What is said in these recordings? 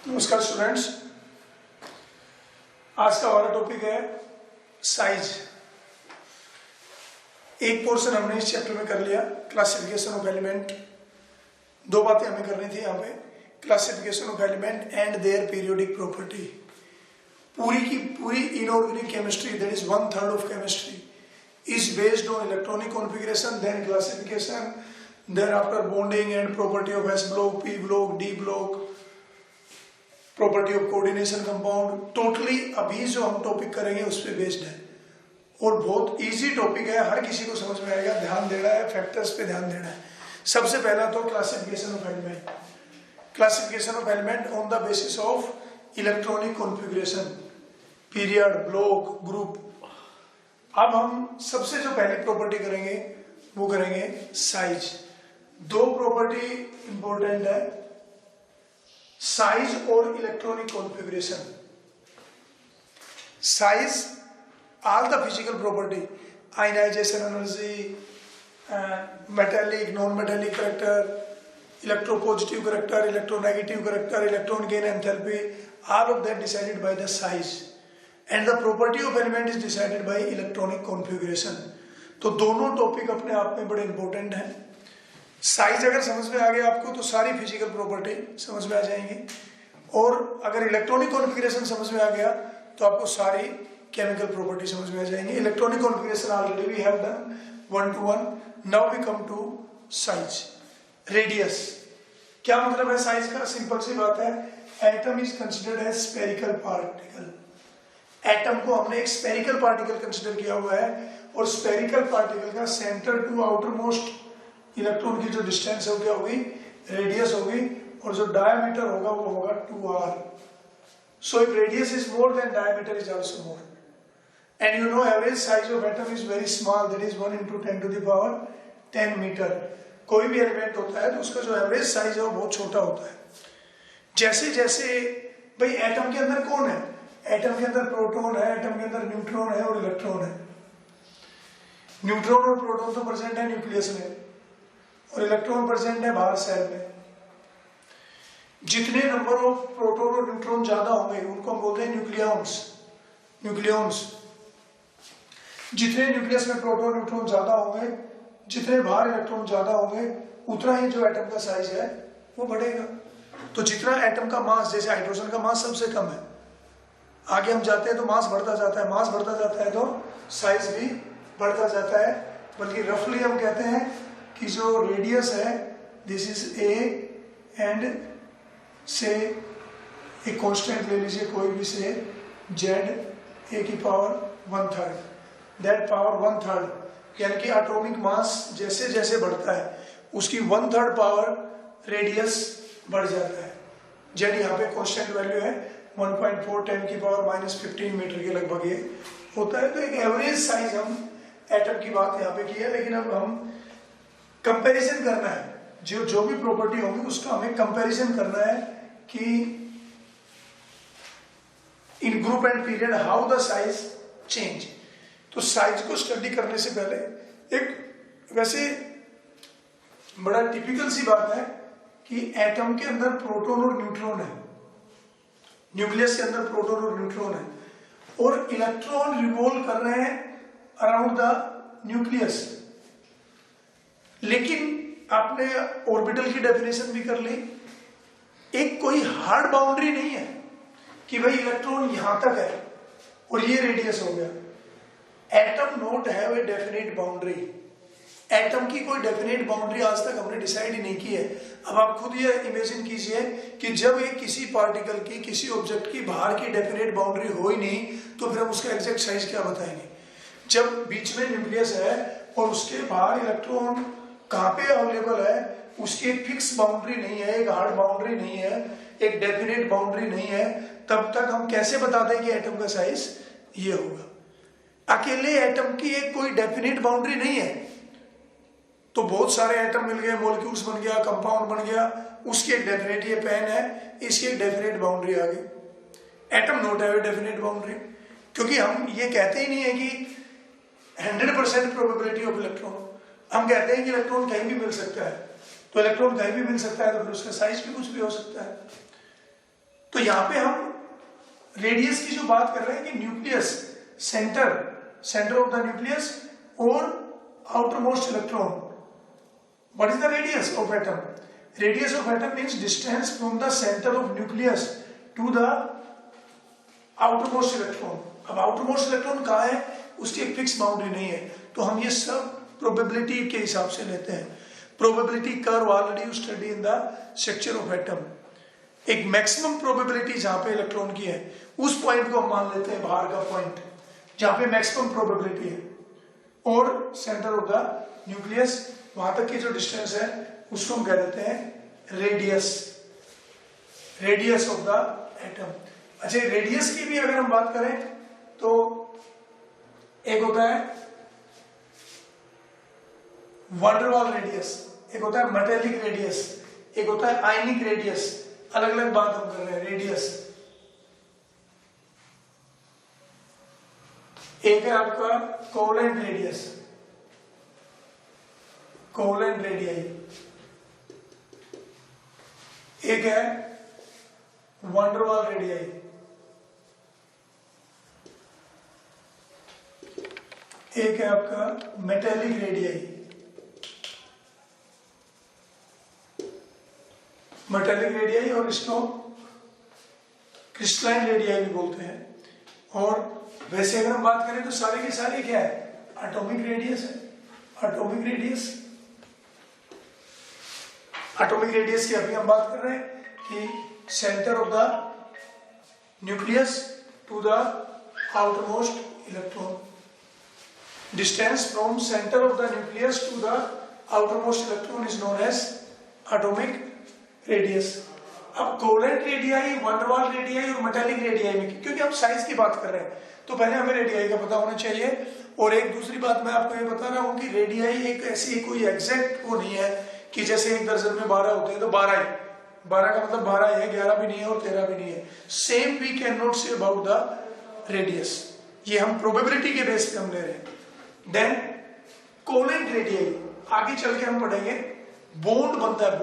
नमस्कार स्टूडेंट्स, आज का हमारा टॉपिक है साइज। एक पोर्शन हमने इस चैप्टर में कर लिया, क्लासिफिकेशन ऑफ एलिमेंट। दो बातें हमें करनी थी यहाँ पे, classification of element and their periodic property. पूरी की पूरी inorganic chemistry, that is 1/3 of chemistry, is based on electronic configuration, then classification, then after bonding and property of S block, P block, D block, property of coordination compound. Totally अभी जो हम topic करेंगे उस पर based है और बहुत easy topic है, हर किसी को समझ में आएगा। ध्यान देना है, फैक्टर्स पे ध्यान देना है। सबसे पहला तो classification of element. Classification of element on the basis of electronic configuration, period, block, group. अब हम सबसे जो पहली प्रॉपर्टी करेंगे वो करेंगे साइज। दो प्रॉपर्टी इंपॉर्टेंट है, साइज और electronic configuration. Size, all the physical property, ionization energy, metallic, non-metallic character, electropositive character, electronegative character, electron gain enthalpy, all of that decided by the size, and the property of element is decided by electronic configuration। तो दोनों topic अपने आप में बड़े important हैं। Size अगर समझ में आ गया आपको तो सारी फिजिकल प्रॉपर्टी समझ में आ जाएंगी, और अगर इलेक्ट्रॉनिक कॉन्फ़िगरेशन समझ में आ गया तो आपको सारी केमिकल प्रॉपर्टी समझ में आ जाएंगे। Electronic configuration already we have done 1-to-1। Now we come to size. Radius, क्या मतलब है साइज का? सिंपल सी बात है, atom is considered as spherical particle. Atom को हमने एक स्फेरिकल पार्टिकल कंसिडर किया हुआ है, और स्फेरिकल पार्टिकल का centre to outermost electron की जो डिस्टेंस है वो क्या होगी? रेडियस होगी, और जो डायमीटर होगा वो होगा 2r। So if radius is more, then diameter is also more. And you know average size of atom is very small, that is 1 × 10⁻10 metre. कोई भी एलिमेंट होता है तो उसका जो एवरेज साइज है वो बहुत छोटा होता है। जैसे जैसे भाई एटम के अंदर कौन है? एटम के अंदर प्रोटॉन है, एटम के अंदर न्यूट्रॉन है और इलेक्ट्रॉन है। न्यूट्रॉन और प्रोटॉन तो प्रेजेंट है न्यूक्लियस में, और इलेक्ट्रॉन प्रेजेंट है बाहर सेल में। जितने नंबर ऑफ प्रोटॉन और न्यूट्रॉन ज्यादा होंगे उनको हम बोलते हैं न्यूक्लियॉन्स। न्यूक्लियॉन्स, जितने न्यूक्लियस में प्रोटॉन न्यूट्रॉन ज्यादा होंगे, जितने बाहर इलेक्ट्रॉन ज्यादा होंगे, उतना ही जो एटम का साइज है वो बढ़ेगा। तो जितना एटम का मास, जैसे हाइड्रोजन का मास सबसे कम है, आगे हम जाते हैं तो मास बढ़ता जाता है, मास बढ़ता जाता है तो साइज भी बढ़ता जाता है। बल्कि रफली हम कहते हैं कि जो रेडियस है, दिस इज ए, एंड से एक कांस्टेंट ले लीजिए कोई भी, से जेड ए की पावर 1/3, दैट पावर 1/3, यानी कि एटॉमिक मास जैसे जैसे बढ़ता है उसकी 1/3 पावर रेडियस बढ़ जाता है। जेड यहाँ पे कांस्टेंट वैल्यू है 1.4 10 की पावर -15 मीटर के लगभग ये होता है। तो एक एवरेज साइज हम एटम की बात यहाँ पे की है, लेकिन अब हम कंपैरिजन करना है, जो भी प्रॉपर्टी होगी उसका हमें कंपैरिजन करना है कि in group and period how the size change. तो साइज को स्टडी करने से पहले एक वैसे बड़ा टिपिकल सी बात है कि एटम के अंदर प्रोटॉन और न्यूट्रॉन है, न्यूक्लियस के अंदर प्रोटॉन और न्यूट्रॉन है, और इलेक्ट्रॉन रिवॉल्व कर रहे हैं अराउंड द न्यूक्लियस। लेकिन आपने ऑर्बिटल की डेफिनेशन भी कर ली, एक कोई हार्ड बाउंड्री नहीं है कि भाई इलेक्ट्रॉन यहां तक है और ये रेडियस हो गया। Atom not have a definite boundary. Atom की कोई डेफिनेट बाउंड्री आज तक हमने डिसाइड ही नहीं की है। अब आप खुद ये इमेजिन कीजिए कि जब एक किसी पार्टिकल की, किसी ऑब्जेक्ट की बाहर की डेफिनेट बाउंड्री हो ही नहीं, तो फिर हम उसका एग्जैक्ट साइज क्या बताएंगे? जब बीच में न्यूक्लियस है और उसके बाहर इलेक्ट्रॉन कहाँ पे अवेलेबल है, उसकी एक फिक्स बाउंड्री नहीं है, एक हार्ड बाउंड्री नहीं है, एक डेफिनेट बाउंड्री नहीं है, तब तक हम कैसे बता दें कि एटम का साइज ये होगा? अकेले एटम की एक कोई डेफिनेट बाउंड्री नहीं है, तो बहुत सारे एटम मिल गए, मॉलिक्यूल्स बन गया, कंपाउंड बन गया, उसकी एक डेफिनेट, ये पेन है, इसकी एक डेफिनेट बाउंड्री आ गई। Atom not have a definite boundary, क्योंकि हम ये कहते ही नहीं है कि 100% प्रोबेबिलिटी ऑफ इलेक्ट्रॉन। हम कहते हैं कि इलेक्ट्रॉन कहीं भी मिल सकता है, तो इलेक्ट्रॉन कहीं भी मिल सकता है तो फिर उसका साइज भी कुछ भी हो सकता है। तो तो यहाँ पे हम रेडियस की जो बात कर रहे हैं कि nucleus, center of the nucleus और outermost electron. What is the radius of atom? Radius of atom means distance from the center of nucleus to the outermost electron. अब आउटर मोस्ट इलेक्ट्रॉन कहाँ है उसकी एक fix boundary नहीं है, तो हम ये सब प्रोबेबिलिटी के हिसाब से लेते हैं. Probability curve already you study in the structure of atom. एक मैक्सिमम प्रोबेबिलिटी जहां पे इलेक्ट्रॉन की है उस पॉइंट को हम मान लेते हैं बाहर का पॉइंट जहां पे मैक्सिमम प्रोबेबिलिटी है, और सेंटर ऑफ द न्यूक्लियस वहां तक की जो डिस्टेंस है उसको हम कह देते हैं रेडियस ऑफ द एटम. अच्छा, रेडियस की भी अगर हम बात करें तो एक होता है वंडरवाल रेडियस, एक होता है मेटेलिक रेडियस, एक होता है आयनिक रेडियस. अलग अलग बात हम कर रहे हैं रेडियस. एक है आपका कोवेलेंट रेडियस, कोवेलेंट रेडियाई. एक है वंडरवाल रेडियाई. एक है आपका मेटेलिक रेडियाई. मेटेलिक रेडियाई और इसको क्रिस्टलाइन रेडियाई भी बोलते हैं. और वैसे अगर हम बात करें तो सारे के सारे क्या है, एटॉमिक रेडियस है. एटॉमिक रेडियस, एटॉमिक रेडियस की अभी हम बात कर रहे हैं कि centre of the nucleus to the outermost electron. Distance from centre of the nucleus to the outermost electron is known as atomic radius. अब कोवेलेंट रेडियाई, वंडरवाल रेडियाई और मेटेलिक रेडियाई में, क्योंकि हम size की बात कर रहे हैं तो पहले हमें रेडियाई का पता होना चाहिए. और एक दूसरी बात मैं आपको ये बता रहा हूँ कि रेडियाई एक ऐसी कोई एग्जैक्ट वो नहीं है कि जैसे एक दर्जन में 12 होते हैं तो 12 ही, 12 का मतलब 12 है, 11 भी नहीं है और 13 भी नहीं है. Same we can not say about the radius. ये हम प्रोबेबिलिटी के बेस पे हम ले रहे हैं. देन कोवेलेंट रेडियाई आगे चल के हम पढ़ेंगे. बॉन्ड बनता है,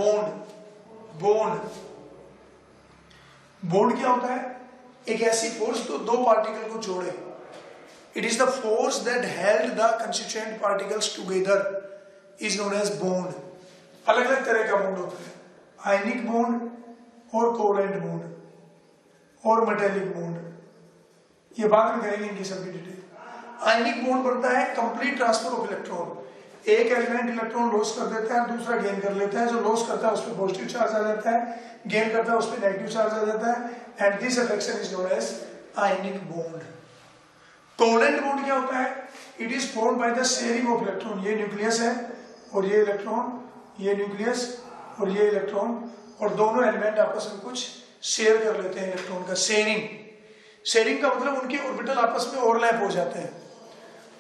बॉन्ड क्या होता है? एक ऐसी फोर्स तो दो पार्टिकल को जोड़े. It is the force that held the constituent particles together is known as bond. अलग अलग तरह का बॉन्ड होता है, आयनिक बॉन्ड और कोवेलेंट बॉन्ड और मेटेलिक बॉन्ड. ये बाद में करेंगे इनकी सभी डिटेल. आयनिक बॉन्ड बनता है कंप्लीट ट्रांसफर ऑफ इलेक्ट्रॉन. एक एलिमेंट इलेक्ट्रॉन लॉस कर देता है, दूसरा गेन कर लेता है. जो लॉस करता है उस पर पॉजिटिव चार्ज आ जाता है, गेन करता है उस पर नेगेटिव चार्ज आ जाता है. And this attraction is known as ionic bond. Covalent bond क्या होता है? It is formed by the sharing of electron. ये न्यूक्लियस है और ये इलेक्ट्रॉन, ये न्यूक्लियस और ये इलेक्ट्रॉन, और दोनों एलिमेंट आपस में कुछ शेयर कर लेते हैं इलेक्ट्रॉन का. शेयरिंग का मतलब उनके ऑर्बिटल आपस में ओवरलैप हो जाते हैं.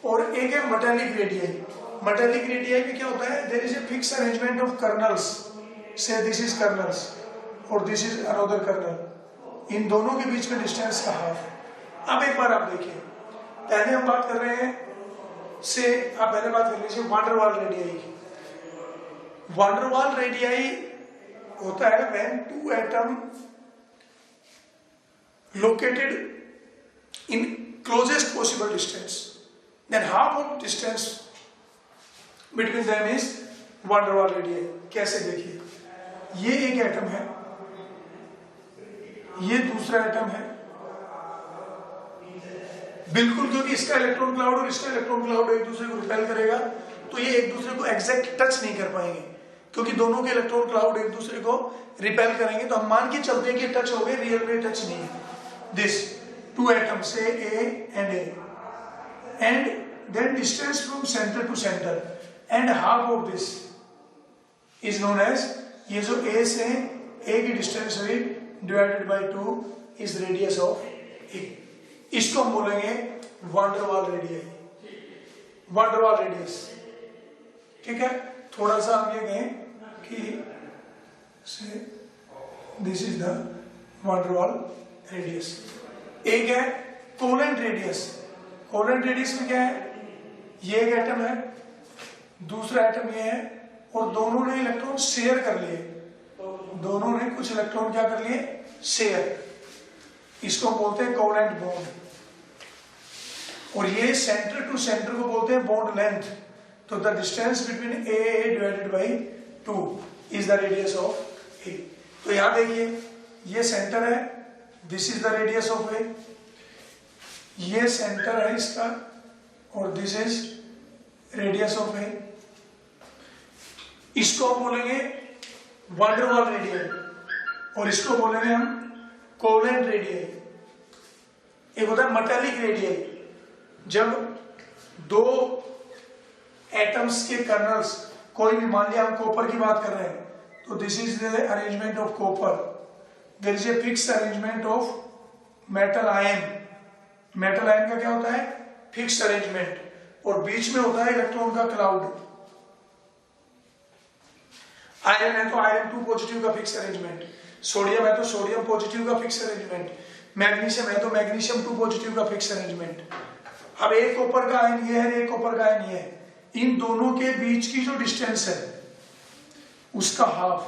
और एक है मेटेलिक रेडियाई. मेटेलिक रेडियाई में क्या होता है? There is a fix arrangement of kernels. So this is kernels और दिस इज अनदर कर्नल. इन दोनों के बीच में डिस्टेंस का हाफ. अब एक बार आप देखिए, पहले हम बात कर रहे हैं से, आप पहले बात कर लीजिए वंडरवाल रेडियाई की. वंडरवाल रेडियाई होता है when two atom located in closest possible distance, then half of distance between them is van der Waals radii. कैसे? देखिए, ये एक एटम है, ये दूसरा एटम है, बिल्कुल, क्योंकि इसका इलेक्ट्रॉन क्लाउड और इसका इलेक्ट्रॉन क्लाउड एक दूसरे को रिपेल करेगा तो ये एक दूसरे को एग्जैक्ट टच नहीं कर पाएंगे, क्योंकि दोनों के इलेक्ट्रॉन क्लाउड एक दूसरे को रिपेल करेंगे. तो हम मान के चलते हैं कि टच हो गए, रियल में टच नहीं है. दिस टू एटम्स से A and then distance from center to center and half of this is known as, ये जो ए से ए की डिस्टेंस हुई divided by 2 is radius of A. इसको हम बोलेंगे वंडरवाल रेडियाई, वंडरवाल रेडियस. ठीक है, थोड़ा सा हम ये कहें कि this is the van der Waals radius. एक है कोवेलेंट रेडियस. कोवेलेंट रेडियस में क्या है? ये एक एटम है, दूसरा एटम ये है, और दोनों ने इलेक्ट्रॉन शेयर कर लिए. दोनों ने कुछ इलेक्ट्रॉन क्या कर लिए? शेयर. इसको बोलते हैं कोवेलेंट बॉन्ड, और ये सेंटर टू सेंटर को बोलते हैं बॉन्ड लेंथ। तो the distance between A divided by 2 is the radius of A. तो यहां देखिए ये सेंटर है, this is the radius of A, ये सेंटर है इसका, और this is radius of A. इसको हम बोलेंगे वैन डर वाल रेडियस, और इसको बोलेंगे हम कोवेलेंट रेडियस। एक होता है मेटालिक रेडियस, जब दो एटम्स के कर्नल्स, कोई भी, मान लिया हम कॉपर की बात कर रहे हैं, तो this is the arrangement of copper, there is a fix arrangement of metal ion. Metal ion का क्या होता है? फिक्स अरेंजमेंट, और बीच में होता है इलेक्ट्रॉन का क्लाउड। आयरन है तो आयरन 2 पॉजिटिव का फिक्स अरेंजमेंट, सोडियम है तो सोडियम पॉजिटिव का फिक्स अरेंजमेंट, मैग्नीशियम है तो मैग्नीशियम 2 पॉजिटिव का फिक्स अरेंजमेंट। अब एक कॉपर का आयन ये है, एक कॉपर का आयन ये है, इन दोनों के बीच की जो डिस्टेंस है उसका हाफ,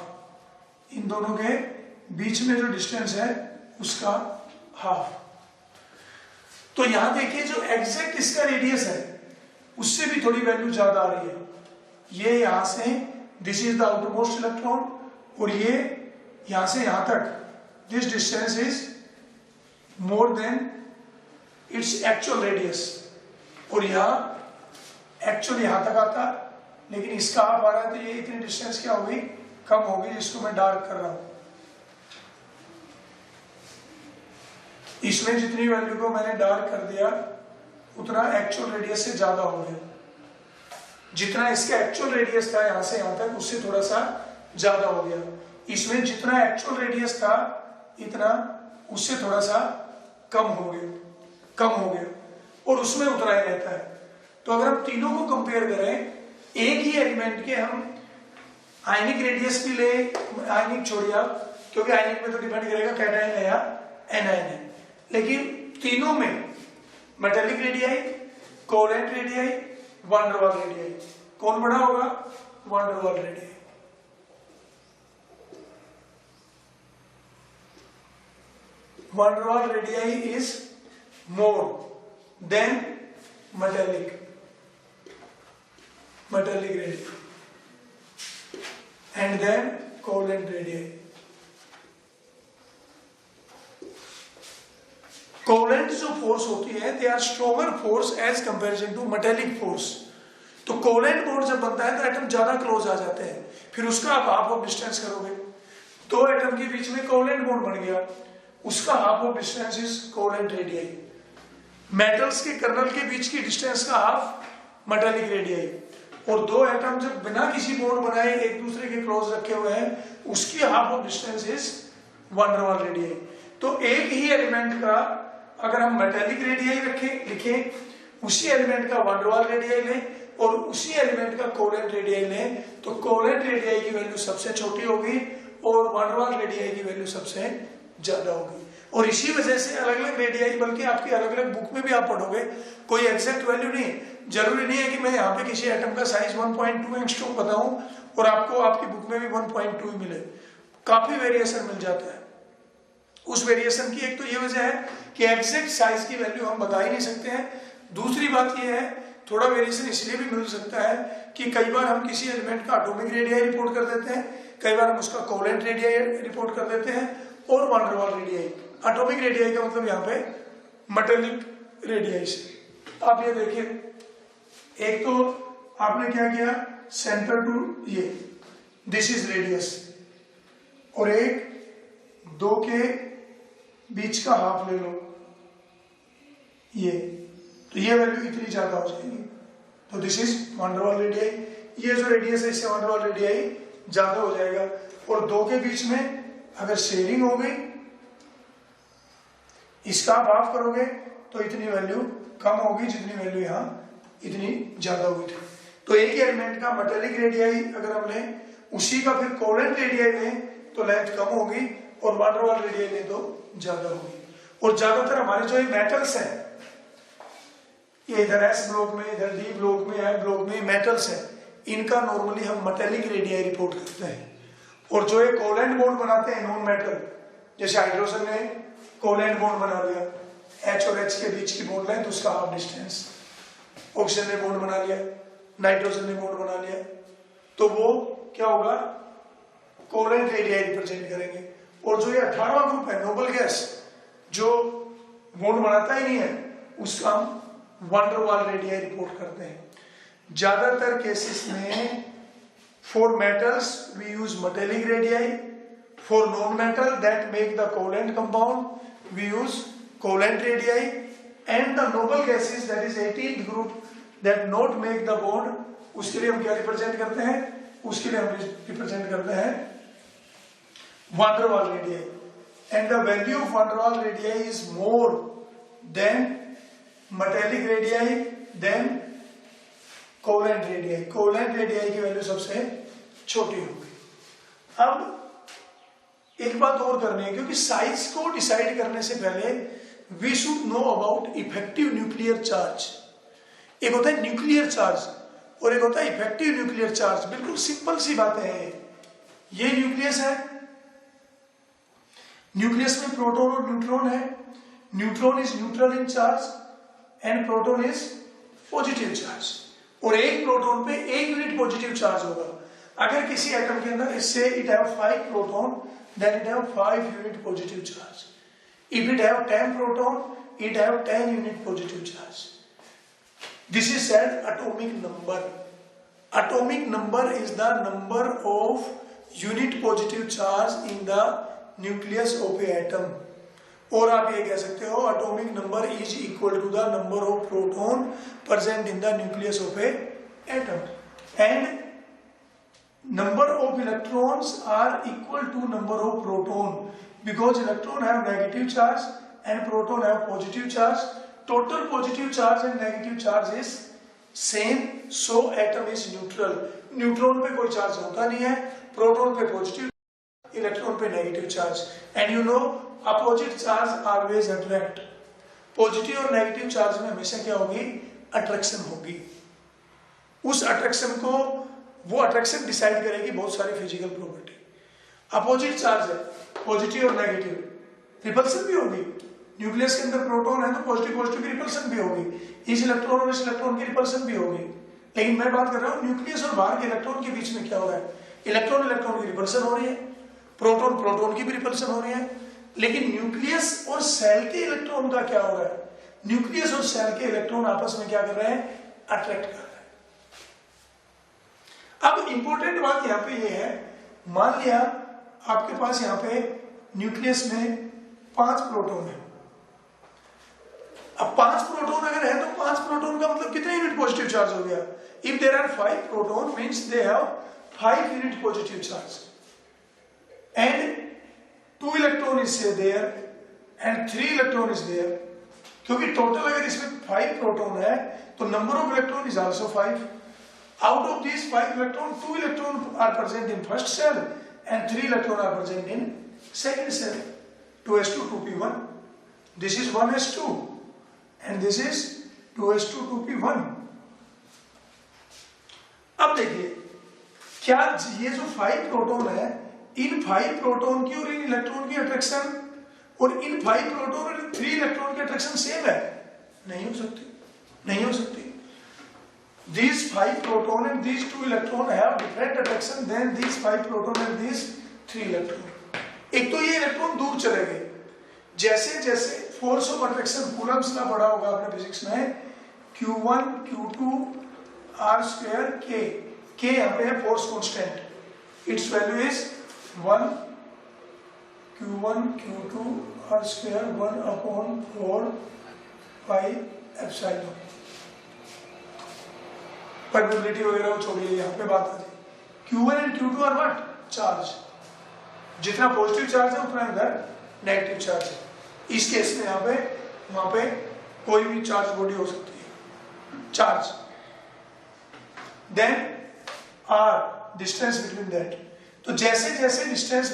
इन दोनों के बीच में जो डिस्टेंस है उसका हाफ। तो यहां देखिए जो एग्जैक्ट इसका रेडियस है उससे भी थोड़ी वैल्यू ज्यादा आ रही है। ये यहां से, this is the outermost electron, और ये यहां से यहां तक, this distance is more then its actual radius, और यहां एक्चुअल यहां तक आता, लेकिन इसका हाफ आ रहा है, तो ये इतनी डिस्टेंस क्या होगी? कम होगी, जिसको मैं डार्क कर रहा हूं। इसमें जितनी वैल्यू को मैंने डार्क कर दिया उतना एक्चुअल रेडियस से ज्यादा हो गया। जितना इसका एक्चुअल रेडियस था यहां से यहां तक, उससे थोड़ा सा ज्यादा हो गया। इसमें जितना एक्चुअल रेडियस था इतना, उससे थोड़ा सा कम हो गया, और उसमें उतना ही रहता है। तो अगर हम तीनों को कंपेयर करें, एक ही एलिमेंट के हम आयनिक रेडियस भी ले, आयनिक छोड़िए आप, क्योंकि आयनिक में तो डिपेंड करेगा कैटायन है या एनायन है, लेकिन तीनों में metallic radii, covalent radii, van der Waals radii, कौन बड़ा होगा? Van der Waals radii. Van der Waals radii is more than metallic radii, and then covalent radii. Covalent जो फोर्स होती है, they are stronger force as comparison to metallic force. तो covalent bond जब बनता है तो एटम ज्यादा close आ जाते हैं, फिर उसका आप हाफ ऑफ डिस्टेंस करोगे, दो एटम के बीच में कोवेलेंट बॉन्ड बन गया, उसका half of distance is covalent radii. Metals के कर्नल के बीच की डिस्टेंस का हाफ मेटालिक रेडियाई, और दो एटम जब बिना किसी बॉन्ड बनाए एक दूसरे के क्लोज रखे हुए हैं, उसकी half of distance is van der Waals radii. तो एक ही एलिमेंट का अगर हम मेटालिक रेडियाई लिखें, उसी एलिमेंट का वैन डर वाल रेडियाई लें और उसी एलिमेंट का कोवेलेंट रेडियाई लें, तो कोवेलेंट रेडियाई की वैल्यू सबसे छोटी होगी और वैन डर वाल रेडियाई की वैल्यू सबसे ज्यादा होगी। और इसी वजह से अलग अलग रेडियाई, बल्कि आपकी अलग अलग बुक में भी आप पढ़ोगे, कोई एग्जैक्ट वैल्यू नहीं, जरूरी नहीं है कि मैं यहाँ पे किसी एटम का साइज 1.2 एंगस्ट्रॉम बताऊं और आपको आपकी बुक में भी 1.2 ही मिले, काफी वेरिएशन मिल जाता है। उस वेरिएशन की एक तो ये वजह है कि एग्जैक्ट साइज की वैल्यू हम बता ही नहीं सकते हैं। दूसरी बात ये है, थोड़ा वेरिएशन इसलिए भी मिल सकता है कि कई बार हम किसी एलिमेंट का एटॉमिक रेडियाई रिपोर्ट कर देते हैं, कई बार हम उसका कोवेलेंट रेडियाई रिपोर्ट कर देते हैं, और van der Waals radii. Atomic radii का मतलब यहाँ पे मेटालिक रेडियाई से। आप ये देखिए, एक तो आपने क्या किया, सेंटर टू ये, दिस इज रेडियस, और एक दो के बीच का हाफ ले लो ये, तो ये वैल्यू इतनी ज्यादा हो जाएगी, तो this is van der Waals radii. ये जो रेडियस है इससे वैन डर वाल रेडियाई ज्यादा हो जाएगा, और दो के बीच में अगर शेयरिंग हो गई, इसका आप हाफ करोगे तो इतनी वैल्यू कम होगी जितनी वैल्यू यहाँ इतनी ज्यादा हुई थी। तो एक ही एलिमेंट का मेटालिक रेडियाई अगर हम लें, उसी का फिर कोवेलेंट रेडियाई लें तो लेंथ कम होगी, और वैन डर वाल रेडियाई लें तो ज्यादा होगी। और ज्यादातर हमारे जो मेटल्स हैं, ये इधर एस ब्लॉक में, इधर डी ब्लॉक में, एफ ब्लॉक में मेटल्स हैं, इनका नॉर्मली हम मेटालिक रेडियाई रिपोर्ट करते हैं। और जो ये कोवेलेंट बॉन्ड बनाते हैं नॉन मेटल, जैसे हाइड्रोजन में कोवैलेंट बॉन्ड बना लिया, H और H के बीच की बॉन्ड लेंथ उसका हाफ डिस्टेंस, ऑक्सीजन ने बॉन्ड बना लिया, नाइट्रोजन ने बॉन्ड बना लिया, तो वो क्या होगा, कोवैलेंट रेडियाई रिप्रेजेंट करेंगे। और जो ये 18वां ग्रुप है नोबल गैस, जो बॉन्ड बनाता ही नहीं है, उसका हम वैन वाल रेडियाई रिपोर्ट करते हैं। ज्यादातर केसेस में for metals we use metallic radii, for non metal that make the covalent compound we use covalent radii, and the noble gases that is 18th group that not make the bond, उसके लिए हम क्या represent करते हैं, उसके लिए हम represent करते हैं van der Waals radii, and the value of van der Waals radii is more than metallic radii then covalent radii. Covalent radii की वैल्यू सबसे छोटी होगी। अब एक बात और करनी है, क्योंकि साइज को डिसाइड करने से पहले we should know about effective nuclear charge. एक होता है न्यूक्लियर चार्ज और एक होता है इफेक्टिव न्यूक्लियर चार्ज। बिल्कुल सिंपल सी बातें हैं। ये न्यूक्लियस है, न्यूक्लियस में प्रोटॉन और न्यूट्रॉन है, neutron is neutral in charge and proton is positive charge, और एक प्रोटॉन पे 1 यूनिट पॉजिटिव चार्ज होगा। अगर किसी एटम के अंदर इससे it have 5 proton then it have 5 unit positive charge, if it have 10 proton it have 10 unit positive charge. This is said atomic number. Atomic number is the number of unit positive charge in the nucleus of a atom, और आप ये कह सकते हो atomic number is equal to the number of proton present in the nucleus of a atom, and number of electrons are equal to number of proton, because electron have negative charge and proton have positive charge. Total positive charge and negative charge is same, so atom is neutral. Neutron पे कोई charge होता नहीं है, proton पे positive, electron पे negative charge, and you know opposite charge always attract. Positive और negative charge में हमेशा क्या होगी, अट्रैक्शन होगी। उस अट्रैक्शन को, वो अट्रैक्शन डिसाइड करेगी बहुत सारी फिजिकल प्रॉपर्टी। अपोजिट चार्ज है, पॉजिटिव और नेगेटिव, रिपल्सन भी होगी। न्यूक्लियस के अंदर प्रोटॉन है तो पॉजिटिव पॉजिटिव की रिपल्सन भी होगी, इस इलेक्ट्रॉन और इस इलेक्ट्रॉन की रिपल्सन भी होगी। लेकिन मैं बात कर रहा हूँ न्यूक्लियस और बाहर के इलेक्ट्रॉन के बीच में क्या हो रहा है, इलेक्ट्रॉन इलेक्ट्रॉन की रिपल्सन हो रही है, प्रोटॉन प्रोटॉन की भी रिपल्सन हो रही है। लेकिन न्यूक्लियस और सेल के इलेक्ट्रॉन का क्या हो रहा है, न्यूक्लियस और सेल के इलेक्ट्रॉन आपस में क्या कर रहे हैं, अट्रैक्ट कर रहे हैं। अब इंपॉर्टेंट बात यहाँ पे ये है, मान लिया आपके पास यहाँ पे न्यूक्लियस में 5 प्रोटॉन है। अब 5 प्रोटॉन अगर है तो 5 प्रोटॉन का मतलब कितने यूनिट पॉजिटिव चार्ज हो गया। If there are 5 proton means they have 5 unit positive charge and 2 electron is there and 3 electron is there. क्योंकि टोटल अगर इसमें 5 प्रोटॉन है तो number of electron is also 5। Out of these 5 electrons, 2 electrons are present in first cell and 3 electrons are present in second cell. 2s2 2p1. This is 1s2 and this is 2s2 2p1. अब देखिए क्या ये जो 5 प्रोटॉन है, इन 5 proton की और इन electron की अट्रैक्शन और इन 5 प्रोटॉन और इन 3 इलेक्ट्रॉन की अट्रैक्शन सेम है? नहीं हो सकती, नहीं हो सकती। These 5 proton and these 2 electron have different attraction than these 5 proton and these 3 electron. एक तो ये इलेक्ट्रॉन दूर चले गए, जैसे जैसे फोर्स ऑफ अट्रैक्शन कूलम्ब्स का पढ़ा होगा आपने फिजिक्स में, Q1 Q2 R square K यहाँ पे है force constant, its value is 1 Q1 Q2 R square 1/4 pi epsilon. Permeability वगैरह वो छोड़िए, यहाँ पे बात आ जाए। Q1 and Q2 are what, charge. जितना पॉजिटिव चार्ज है उतना इधर नेगेटिव चार्ज है। इस केस में यहाँ पे वहां पे कोई भी चार्ज बॉडी हो सकती है, charge. Then are distance between that. तो जैसे जैसे डिस्टेंस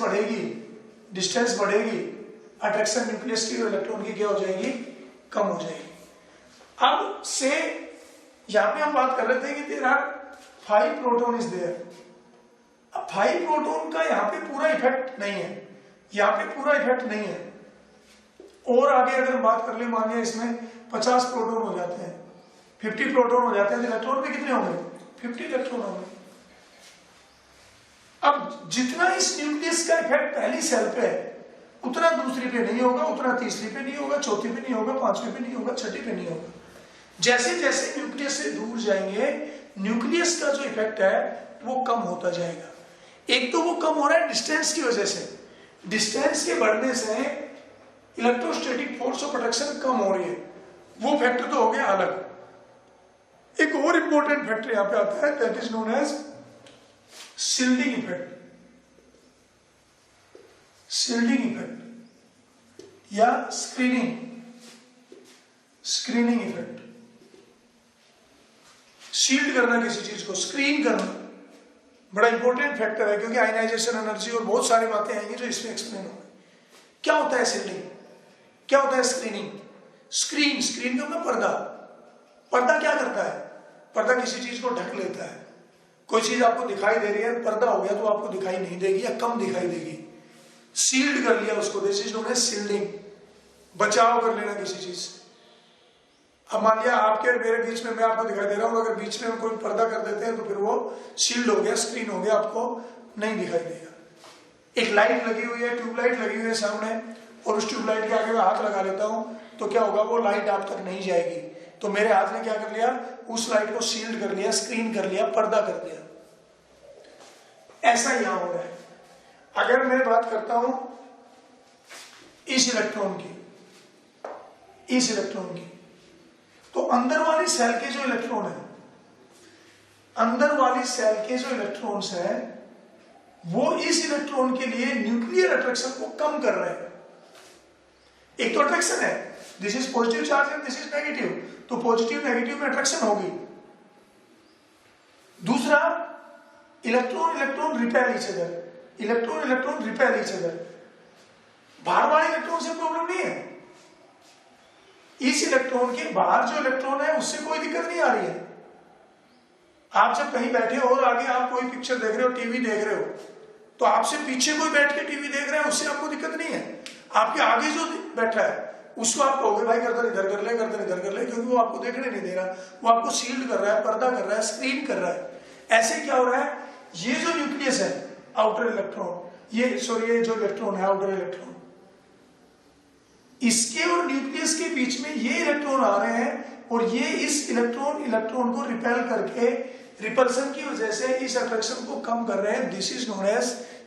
बढ़ेगी अट्रैक्शन न्यूक्लियस की और इलेक्ट्रॉन की क्या हो जाएगी, कम हो जाएगी। अब से यहाँ पे हम बात कर रहे थे कि there are 5 proton is there. अब 5 प्रोटॉन का यहाँ पे पूरा इफेक्ट नहीं है, यहाँ पे पूरा इफेक्ट नहीं है, और आगे अगर हम बात कर ले, मान लिया इसमें 50 प्रोटॉन हो जाते हैं, 50 प्रोटॉन हो जाते हैं, तो इलेक्ट्रॉन में कितने होंगे? 50 इलेक्ट्रॉन होंगे। अब जितना इस न्यूक्लियस का इफेक्ट पहली सेल पे है उतना दूसरी पे नहीं होगा, उतना तीसरी पे नहीं होगा, चौथी पे नहीं होगा, पांचवी पे नहीं होगा, छठी पे नहीं होगा। जैसे जैसे न्यूक्लियस से दूर जाएंगे न्यूक्लियस का जो इफेक्ट है वो कम होता जाएगा। एक तो वो कम हो रहा है डिस्टेंस की वजह से, डिस्टेंस के बढ़ने से इलेक्ट्रोस्टैटिक फोर्स ऑफ अट्रैक्शन कम हो रही है, वो फैक्टर तो हो गया अलग। एक और इंपॉर्टेंट फैक्टर यहां पे आता है, that is known as shielding effect. Shielding effect या स्क्रीनिंग इफेक्ट। शील्ड करना किसी चीज को, स्क्रीन करना, बड़ा इंपॉर्टेंट फैक्टर है, क्योंकि आयनाइजेशन एनर्जी और बहुत सारी बातें आएंगी जो इसमें एक्सप्लेन होंगी। क्या होता है शील्डिंग, क्या होता है स्क्रीनिंग? स्क्रीन का मतलब पर्दा। पर्दा क्या करता है? पर्दा किसी चीज को ढक लेता है। कोई चीज आपको दिखाई दे रही है, पर्दा हो गया तो आपको दिखाई नहीं देगी या कम दिखाई देगी। सील्ड कर लिया उसको, this is known as shielding, बचाव कर लेना किसी चीज से। अब मान लिया आपके और मेरे बीच में मैं आपको दिखाई दे रहा हूं, अगर बीच में हम कोई पर्दा कर देते हैं तो फिर वो शील्ड हो गया, स्क्रीन हो गया, आपको नहीं दिखाई देगा। एक लाइट लगी हुई है, ट्यूबलाइट लगी हुई है सामने, और उस ट्यूबलाइट के आगे मैं हाथ लगा लेता हूं तो क्या होगा, वो लाइट आप तक नहीं जाएगी। तो मेरे हाथ ने क्या कर लिया, उस लाइट को शील्ड कर लिया, स्क्रीन कर लिया, पर्दा कर दिया। ऐसा यहां हो रहा है। अगर मैं बात करता हूं इस इलेक्ट्रॉन की, तो अंदर वाली सेल के जो इलेक्ट्रॉन है, अंदर वाली सेल के जो इलेक्ट्रॉन्स हैं वो इस इलेक्ट्रॉन के लिए न्यूक्लियर अट्रैक्शन को कम कर रहे हैं। एक तो अट्रैक्शन है, this is positive charge and this is negative, तो पॉजिटिव नेगेटिव में अट्रैक्शन होगी। दूसरा, electron repel each other, electron repel each other. बाहर वाले इलेक्ट्रॉन से प्रॉब्लम नहीं है, इस इलेक्ट्रॉन के बाहर जो इलेक्ट्रॉन है उससे कोई दिक्कत नहीं आ रही है। आप जब कहीं बैठे हो और आगे आप कोई पिक्चर देख रहे हो, टीवी देख रहे हो, तो आपसे पीछे कोई बैठ के टीवी देख रहा है, उससे आपको दिक्कत नहीं है। आपके आगे जो बैठा है उसको आप कहोगे भाई गर्दन इधर कर ले, गर्दन इधर कर ले, क्योंकि वो आपको देखने नहीं दे रहा, वो आपको शील्ड कर रहा है, पर्दा कर रहा है, स्क्रीन कर रहा है। ऐसे क्या हो रहा है, ये जो न्यूक्लियस है, आउटर इलेक्ट्रॉन, ये जो इलेक्ट्रॉन है आउटर इलेक्ट्रॉन, इसके और न्यूक्लियस के बीच में ये इलेक्ट्रॉन आ रहे हैं और ये इस इलेक्ट्रॉन को रिपेल करके रिपल्सन की वजह से इस अट्रैक्शन को कम कर रहे हैं। This is known as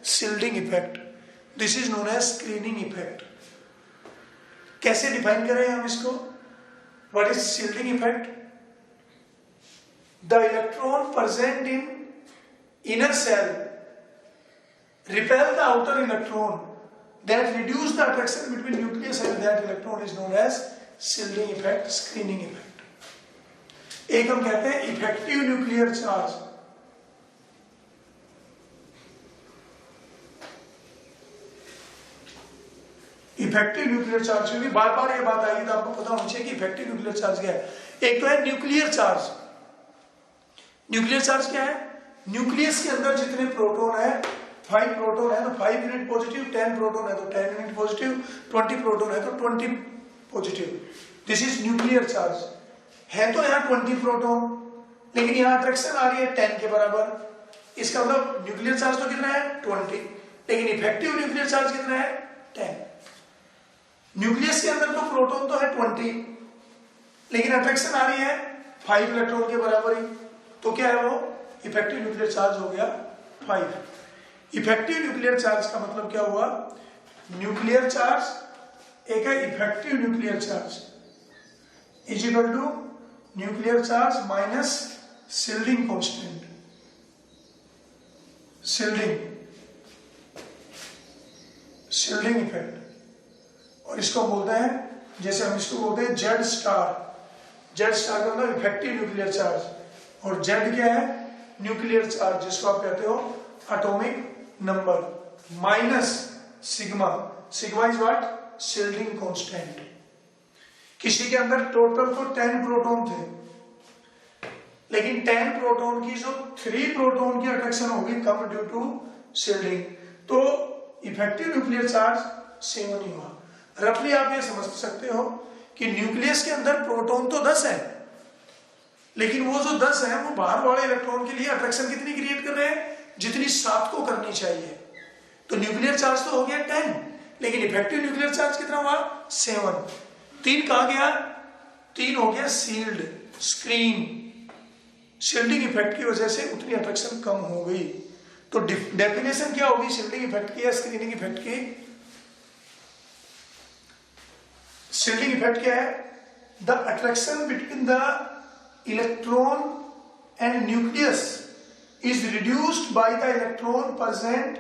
shielding effect, this is known as screening effect. कैसे डिफाइन करें हम इसको? What is shielding effect? The electron present in inner shell repel the outer electron that reduce the attraction between nucleus and that electron is known as shielding effect, screening effect. एक हम कहते हैं effective nuclear charge. Effective nuclear charge, क्योंकि बार बार ये बात आएगी तो आपको पता होना चाहिए कि इफेक्टिव न्यूक्लियर चार्ज क्या है। एक तो है न्यूक्लियर चार्ज। न्यूक्लियर चार्ज क्या है? न्यूक्लियस के अंदर जितने प्रोटॉन है, 5 प्रोटॉन है तो 5 यूनिट पॉजिटिव, 10 प्रोटॉन है तो 10 यूनिट पॉजिटिव, 20 प्रोटॉन है तो 20 positive. This is nuclear charge. है तो यहाँ 20 प्रोटॉन, लेकिन यहाँ अट्रैक्शन आ रही है 10 के बराबर। इसका मतलब न्यूक्लियर चार्ज तो कितना है 20, लेकिन इफेक्टिव न्यूक्लियर चार्ज कितना है 10। न्यूक्लियस के अंदर तो प्रोटॉन तो है 20, लेकिन अट्रैक्शन आ रही है 5 इलेक्ट्रॉन के बराबर ही, तो क्या है वो इफेक्टिव न्यूक्लियर चार्ज हो गया 5। इफेक्टिव न्यूक्लियर चार्ज का मतलब क्या हुआ? न्यूक्लियर चार्ज एक है effective nuclear charge is equal to nuclear charge minus shielding constant, shielding effect. और इसको बोलते हैं, जैसे हम इसको बोलते हैं जेड स्टार। जेड स्टार का मतलब इफेक्टिव न्यूक्लियर चार्ज, और जेड क्या है? न्यूक्लियर चार्ज, जिसको आप कहते हो atomic number, minus sigma. Sigma is what? Shielding constant. किसी के अंदर टोटल तो 10 प्रोटॉन थे, लेकिन 10 प्रोटॉन की जो 3 प्रोटॉन की अट्रैक्शन होगी कम ड्यू टू शील्डिंग, तो इफेक्टिव न्यूक्लियर चार्ज सेम नहीं हुआ। रफली आप ये समझ सकते हो कि न्यूक्लियस के अंदर प्रोटॉन तो 10 है, लेकिन वो जो 10 है वो बाहर वाले इलेक्ट्रॉन के लिए अट्रैक्शन कितनी क्रिएट कर रहे हैं, जितनी 7 को करनी चाहिए। तो न्यूक्लियर चार्ज तो हो गया 10, लेकिन इफेक्टिव न्यूक्लियर चार्ज कितना हुआ 7। 3 कहा गया, 3 हो गया सील्ड, स्क्रीन। शील्डिंग इफेक्ट की वजह से उतनी अट्रैक्शन कम हो गई। तो डेफिनेशन क्या होगी शील्डिंग इफेक्ट की या स्क्रीनिंग इफेक्ट की? शील्डिंग इफेक्ट क्या है? The attraction between the electron and nucleus is reduced by the electron present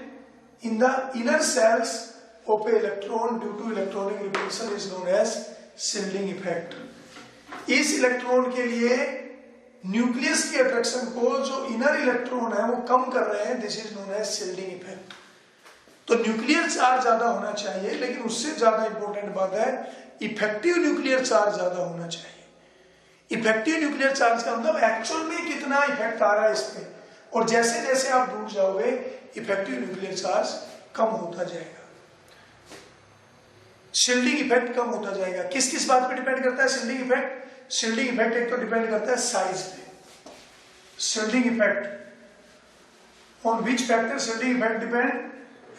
in the inner cells of a electron due to electronic repulsion is known as shielding effect। इस electron के लिए nucleus की attraction को जो inner electron है वो कम कर रहे हैं, this is known as shielding effect. तो न्यूक्लियर चार्ज ज्यादा होना चाहिए, लेकिन उससे ज्यादा इंपॉर्टेंट बात है इफेक्टिव न्यूक्लियर चार्ज ज्यादा होना चाहिए। इफेक्टिव न्यूक्लियर चार्ज का मतलब एक्चुअल में कितना इफेक्ट आ रहा है इस पे, और जैसे जैसे आप दूर जाओगे इफेक्टिव न्यूक्लियर चार्ज कम होता जाएगा, शील्डिंग इफेक्ट कम होता जाएगा। किस किस बात पे डिपेंड करता है शील्डिंग इफेक्ट? शील्डिंग इफेक्ट एक तो डिपेंड करता है साइज पे। Shielding effect on which factor shielding effect depend?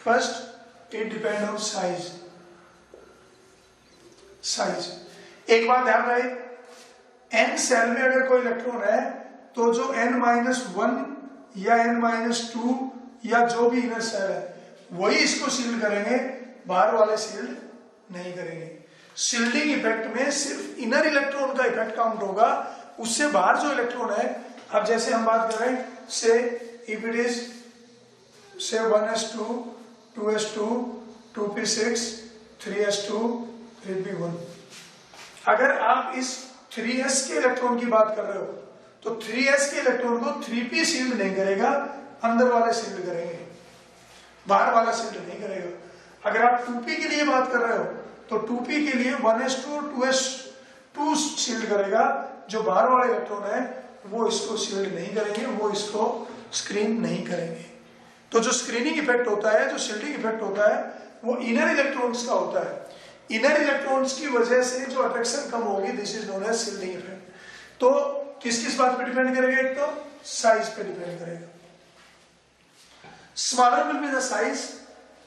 First it depend on size. Size एक बात ध्यान रहे, n सेल में अगर कोई इलेक्ट्रॉन है तो जो n-1 या n-2 या जो भी इनर सेल है वही इसको शील्ड करेंगे, बाहर वाले शील्ड नहीं करेंगे। शील्डिंग इफेक्ट में सिर्फ इनर इलेक्ट्रॉन का इफेक्ट काउंट होगा, उससे बाहर जो इलेक्ट्रॉन है, अब जैसे हम बात कर रहे हैं से इफ इट इज से 1s2 2s2 2p6 3s2 3p1, अगर आप इस 3s के इलेक्ट्रॉन की बात कर रहे हो तो 3s के इलेक्ट्रॉन को 3p शील्ड नहीं करेगा, अंदर वाले शील्ड करेंगे, बाहर वाला शील्ड नहीं करेगा। अगर आप 2p के लिए बात कर रहे हो तो 2p के लिए 1s2 2s2 शील्ड करेगा, जो बाहर वाले इलेक्ट्रॉन है वो इसको शील्ड नहीं करेंगे, वो इसको स्क्रीन नहीं करेंगे। तो जो स्क्रीनिंग इफेक्ट होता है, जो शील्डिंग इफेक्ट होता है, वो इनर इलेक्ट्रॉन्स का होता है। इनर इलेक्ट्रॉन्स की वजह से जो अट्रैक्शन कम होगी, this is known as shielding effect. तो किस किस बात पे डिपेंड करेगा? एक तो साइज पे डिपेंड करेगा। Smaller will be the size,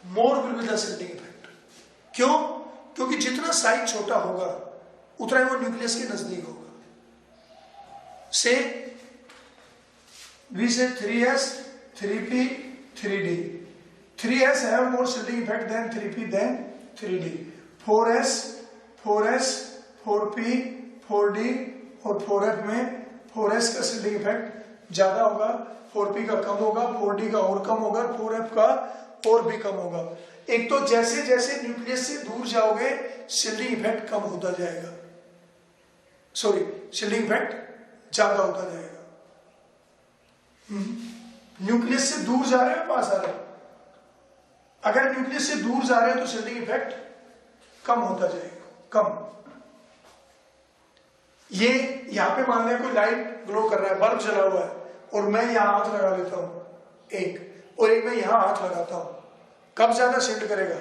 more will be the shielding effect. क्यों? क्योंकि जितना साइज छोटा होगा उतना ही वो न्यूक्लियस के नजदीक होगा। से वी से 3s 3p 3d, 3s have more shielding effect than 3p than 3d, 4s 4p 4d और 4f में 4s का शील्डिंग इफेक्ट ज्यादा होगा, 4p का कम होगा, 4d का और कम होगा, 4f का और भी कम होगा। एक तो जैसे जैसे न्यूक्लियस से दूर जाओगे शील्डिंग इफेक्ट कम होता जाएगा, सॉरी शील्डिंग इफेक्ट ज्यादा होता जाएगा। न्यूक्लियस से दूर जा रहे हो, पास आ रहे हो? अगर न्यूक्लियस से दूर जा रहे हो तो शील्डिंग इफेक्ट कम होता जाएगा, कम। ये यहां पे मान लिया कोई लाइट ग्लो कर रहा है, बल्ब जला हुआ है, और मैं यहां हाथ लगा लेता हूं एक, और एक मैं यहां हाथ लगाता हूं, कब ज्यादा शील्ड करेगा?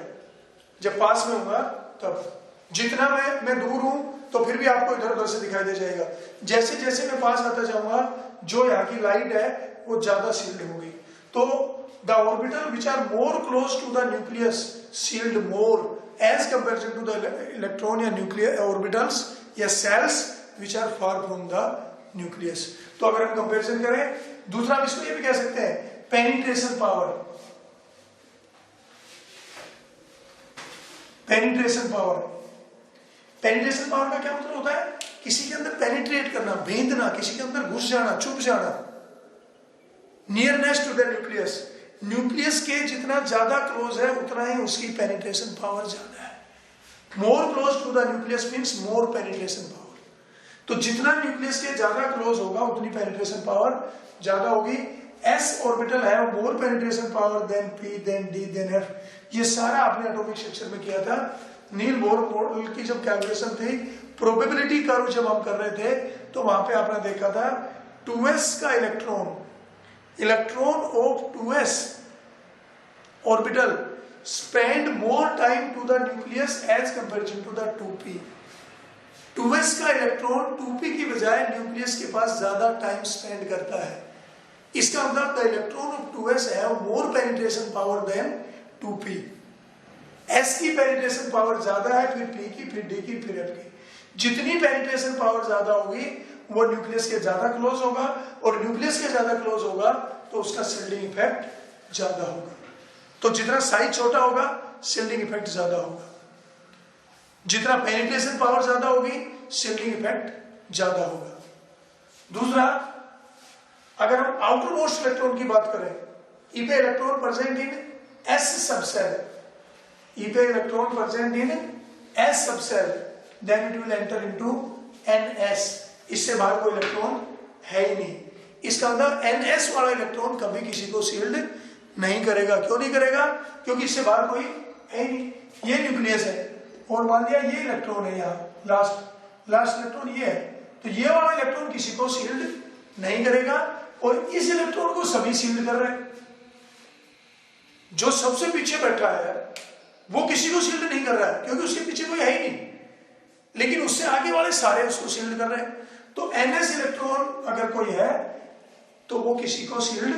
जब पास में होगा तब। जितना मैं दूर हूं तो फिर भी आपको इधर उधर से दिखाई दे जाएगा, जैसे जैसे मैं पास आता जाऊंगा जो यहाँ की लाइट है वो ज्यादा शील्ड होगी। तो the orbital which are more close to the nucleus shield more as comparison to the electron या न्यूक्लियर ऑर्बिटल्स या shells which are far from the nucleus. तो अगर हम कंपेरिजन करें, दूसरा हम इसको ये भी कह सकते हैं penetration power. Penetration power, penetration power का क्या मतलब होता है? किसी के अंदर पेनिट्रेट करना, भेदना, किसी के अंदर घुस जाना, छुप जाना। Nearness to the nucleus, nucleus के जितना ज्यादा क्लोज है उतना ही उसकी पेनिट्रेशन पावर ज्यादा है। More close to the nucleus means more penetration power. तो जितना न्यूक्लियस के ज्यादा क्लोज होगा उतनी पेनिट्रेशन पावर ज्यादा होगी। s ऑर्बिटल है more penetration power than p than d than f। ये सारा आपने एटॉमिक स्ट्रक्चर में किया था। नील बोर मॉडल की जब कैलकुलेशन थी, प्रोबेबिलिटी कर्व जब हम कर रहे थे, तो वहां पे आपने देखा था 2s का electron of 2s orbital spend more time to the nucleus as comparison to the 2p. 2s का इलेक्ट्रॉन 2p की बजाय न्यूक्लियस के पास ज्यादा टाइम स्पेंड करता है। इसका मतलब the electron of 2s have more penetration power than 2p। s की पेनिट्रेशन पावर ज्यादा है, फिर p की, फिर d की, फिर f की। जितनी पेनिट्रेशन पावर ज्यादा होगी वो न्यूक्लियस के ज्यादा क्लोज होगा, और न्यूक्लियस के ज्यादा क्लोज होगा तो उसका शिल्डिंग इफेक्ट ज्यादा होगा। तो जितना साइज छोटा होगा शिल्डिंग इफेक्ट ज्यादा होगा, जितना पेनिट्रेशन पावर ज्यादा होगी शिल्डिंग इफेक्ट ज्यादा होगा। दूसरा, अगर हम आउटर मोस्ट इलेक्ट्रॉन की बात करें, if electron present in S subshell, if electron present in S subshell then it will enter into NS. इससे बाहर कोई इलेक्ट्रॉन है ही नहीं। इसका मतलब एनएस वाला इलेक्ट्रॉन कभी किसी को शील्ड नहीं करेगा। क्यों नहीं करेगा? क्योंकि इससे बाहर कोई है ही नहीं। ये न्यूक्लियस है और मान लिया ये इलेक्ट्रॉन है, यहाँ लास्ट इलेक्ट्रॉन ये है, तो ये वाला इलेक्ट्रॉन किसी को शील्ड नहीं करेगा, और इस इलेक्ट्रॉन को सभी शील्ड कर रहे हैं। जो सबसे पीछे बैठा है वो किसी को शील्ड नहीं कर रहा है क्योंकि उसके पीछे कोई है ही नहीं, लेकिन उससे आगे वाले सारे उसको शील्ड कर रहे हैं। तो एनएस इलेक्ट्रॉन अगर कोई है तो वो किसी को शील्ड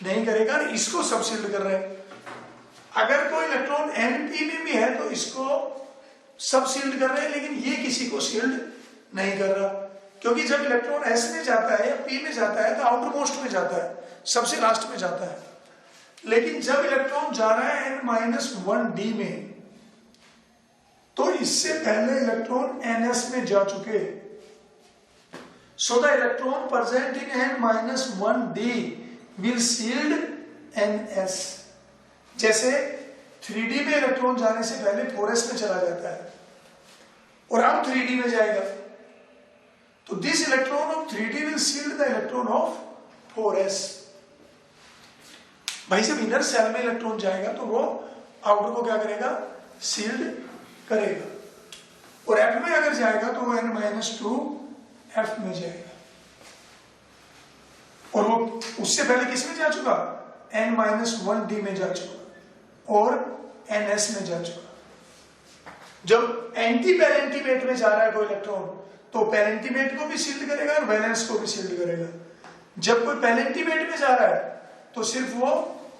नहीं करेगा, इसको सब शील्ड कर रहे हैं। अगर कोई इलेक्ट्रॉन एनपी में भी है तो इसको सब शील्ड कर रहे हैं, लेकिन ये किसी को शील्ड नहीं कर रहा, क्योंकि जब इलेक्ट्रॉन एस में जाता है या पी में जाता है तो आउटर मोस्ट में जाता है, सबसे लास्ट में जाता है। लेकिन जब इलेक्ट्रॉन जा रहा है n-1d में, तो इससे पहले इलेक्ट्रॉन ns में जा चुके। So the electron present in n-1d will shield ns। जैसे 3d में इलेक्ट्रॉन जाने से पहले 4s में चला जाता है और अब 3d में जाएगा, तो this electron of 3d will shield the electron of 4s। भाई जब इनर सेल में इलेक्ट्रॉन जाएगा तो वो आउटर को क्या करेगा? शील्ड करेगा। और एफ में अगर जाएगा तो वो n-2 एफ में जाएगा, और वो उससे पहले किस में जा चुका? n-1d में जा चुका और ns में जा चुका। जब एंटी पेरेंटीमेट में जा रहा है कोई इलेक्ट्रॉन तो पेरेंटीमेट को भी शील्ड करेगा और वैलेंस को भी शील्ड करेगा। जब कोई पेरेंटीमेट में जा रहा है तो सिर्फ वो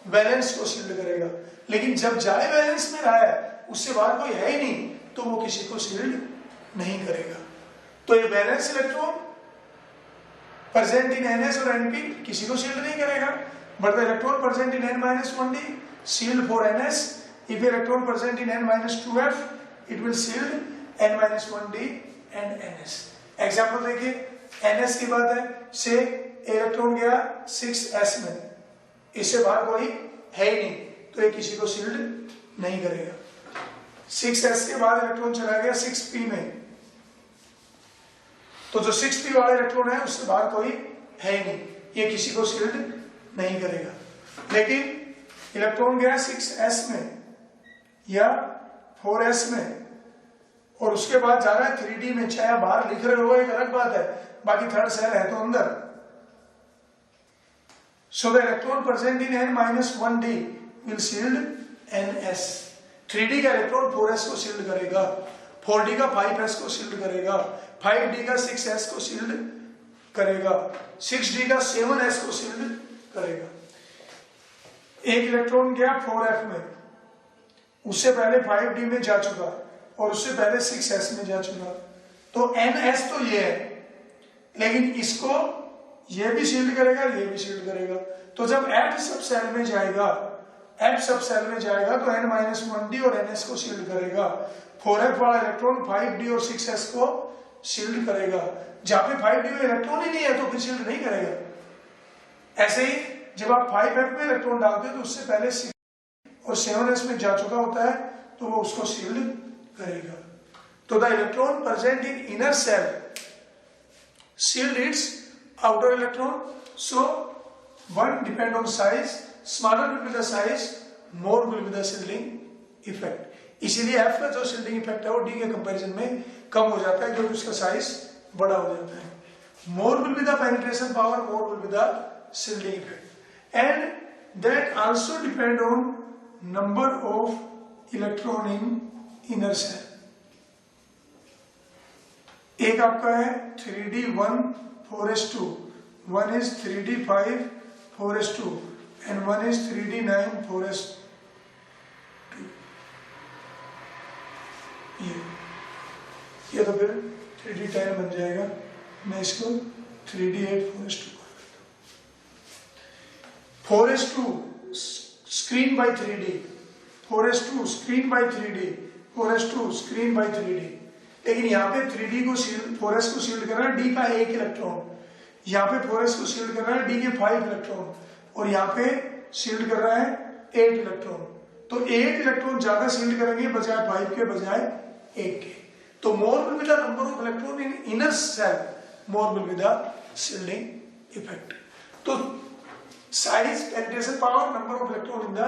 वैलेंस को शील्ड करेगा, लेकिन जब जाए वैलेंस में रहा है उससे बाहर कोई है ही नहीं तो वो किसी को शील्ड नहीं करेगा। तो ये वैलेंस इलेक्ट्रॉन प्रेजेंट इन एनएस और एनपी किसी को शील्ड नहीं करेगा, but the electron present in n-1d shield for ns। If electron present in n-2f it will shield n-1d and ns। Example देखिए, ns की बात है, से इलेक्ट्रॉन गया 6s में, इससे बाहर कोई है ही नहीं तो ये किसी को शील्ड नहीं करेगा। 6s के बाद इलेक्ट्रॉन चला गया 6p में, तो जो 6p वाला इलेक्ट्रॉन है उससे बाहर कोई है ही नहीं, ये किसी को शील्ड नहीं करेगा। लेकिन इलेक्ट्रॉन गया 6s में या 4s में और उसके बाद जा रहा है 3d में, चाहे बाहर लिख रहे हो एक अलग बात है, बाकी थर्ड सेल है तो अंदर। So the electron present in n-1d will shield ns। 3d का इलेक्ट्रॉन 4s को शील्ड करेगा, 4d का 5s को शील्ड करेगा, 5d का 6s को शील्ड करेगा, 6d का 7s को शील्ड करेगा। एक इलेक्ट्रॉन गया 4f में, उससे पहले 5d में जा चुका और उससे पहले 6s में जा चुका, तो ns तो ये है, लेकिन इसको ये भी शील्ड करेगा, ये भी शील्ड करेगा। तो जब f सब सेल में जाएगा, f सब सेल में जाएगा तो n-1d और ns को शील्ड करेगा। 4f वाला इलेक्ट्रॉन 5d और 6s को शील्ड करेगा। जहां पे 5d में इलेक्ट्रॉन ही नहीं है तो फिर शील्ड नहीं करेगा। ऐसे ही जब आप 5f में इलेक्ट्रॉन डालते हो तो उससे पहले 6 और 7s में जा चुका होता है तो वो उसको शील्ड करेगा। तो the electron present in inner shell shield its outer electron, so one depend on size, smaller will be the size, more will be the shielding effect। इसीलिए f का जो shielding effect है वो d के comparison में कम हो जाता है क्योंकि उसका साइज बड़ा हो जाता है। More will be the penetration power, more will be the shielding effect, and that also depend on number of electron in inner shell. एक आपका है 3d1 4s2, one is 3d5 4s2 and one is 3d9 4s2। ये तो फिर 3d10 बन जाएगा। मैं इसको 3d8 4s2 कर देता हूँ। 4s2 screen bye 3d, 4s2 screen bye 3d, 4s2 screen bye 3d। लेकिन यहाँ पे 3d को शील्ड 4s को शील्ड कर रहा है d का 1 इलेक्ट्रॉन, यहाँ पे 4s को शील्ड कर रहा है d के 5 इलेक्ट्रॉन, और यहाँ पे शील्ड कर रहा है 8 इलेक्ट्रॉन। तो 8 इलेक्ट्रॉन ज्यादा शील्ड करेंगे बजाय 5 के, बजाय 1 के। तो more will be the number of electron in inner shell, more will be the shielding effect. तो size, penetration power, number of electron in the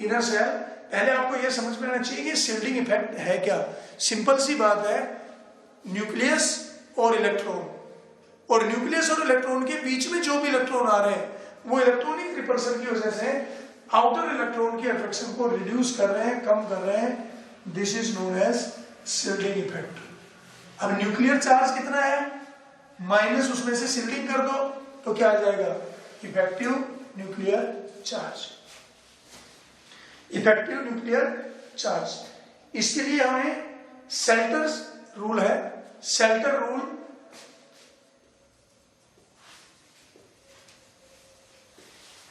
inner shell. पहले आपको यह समझ में आना चाहिए कि शील्डिंग इफेक्ट है क्या। सिंपल सी बात है, न्यूक्लियस और इलेक्ट्रॉन, और न्यूक्लियस और इलेक्ट्रॉन के बीच में जो भी इलेक्ट्रॉन आ रहे हैं वो इलेक्ट्रॉनिक रिपल्सन की वजह से आउटर इलेक्ट्रॉन के अट्रैक्शन को रिड्यूस कर रहे हैं, कम कर रहे हैं। This is known as shielding effect. अब न्यूक्लियर चार्ज कितना है, माइनस उसमें से शील्डिंग कर दो तो क्या आ जाएगा, effective nuclear charge, effective nuclear charge. इसके लिए हमें सेल्टर रूल है, shelter rule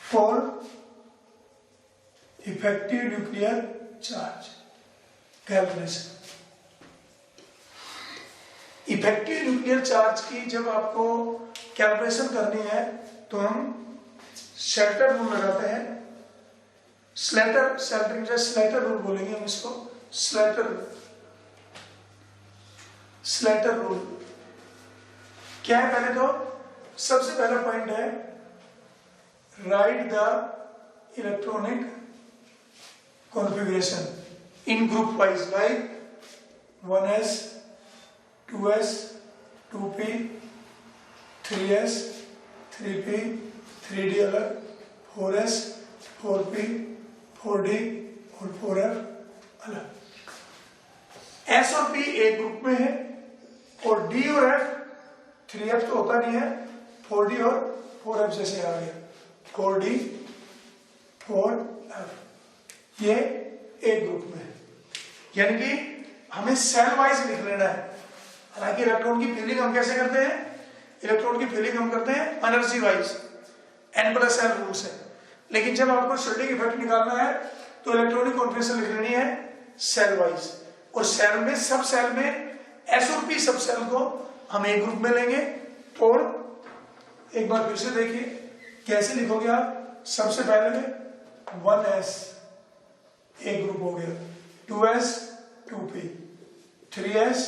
for effective nuclear charge calculation. Effective nuclear charge की जब आपको कैलकुलेशन करनी है तो हम शेल्टर रूल लगाते हैं। स्लेटर रूल बोलेंगे हम इसको, स्लेटर रूल क्या है। पहले तो सबसे पहला पॉइंट है, write the electronic configuration in group wise, like 1s 2s 2p 3s 3p 3d अलग, 4s 4p 4d और 4f अलग। s और p एक ग्रुप में है और d और f, 3f तो होता नहीं है, 4d और 4f जैसे आ गया, 4d 4f ये एक ग्रुप में है। यानी कि हमें सेल वाइज लिख लेना है। हालांकि इलेक्ट्रॉन की फीलिंग हम कैसे करते हैं, इलेक्ट्रॉन की फीलिंग हम करते हैं एनर्जी वाइज, n+l रूल से। लेकिन जब आपको शील्डिंग इफेक्ट निकालना है तो इलेक्ट्रॉनिक कॉन्फ़िगरेशन लिख लेनी है सेल वाइज। और सेल में, सब सेल में s और p सब सेल को हम एक ग्रुप में लेंगे। और एक बार फिर से देखिए कैसे लिखोगे आप। सबसे पहले में 1s एक ग्रुप हो गया, 2s 2p 3s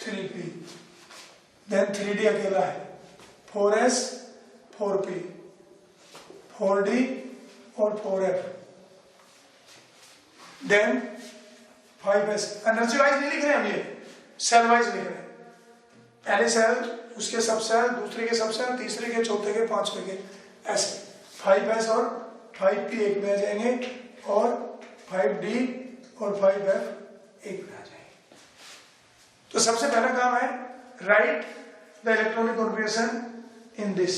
3p, then 3d अकेला है, 4s 4p 4d और 4f, then 5s। Energy wise नहीं लिख रहे हम, ये सेल वाइज लिख रहे हैं। पहले सेल, उसके सब सेल, दूसरे के सब सेल, तीसरे के, चौथे के, पांचवे के, ऐसे 5s और 5p एक में आ जाएंगे और 5d और 5f एक में आ जाएंगे। तो सबसे पहला काम है write the electronic configuration in this.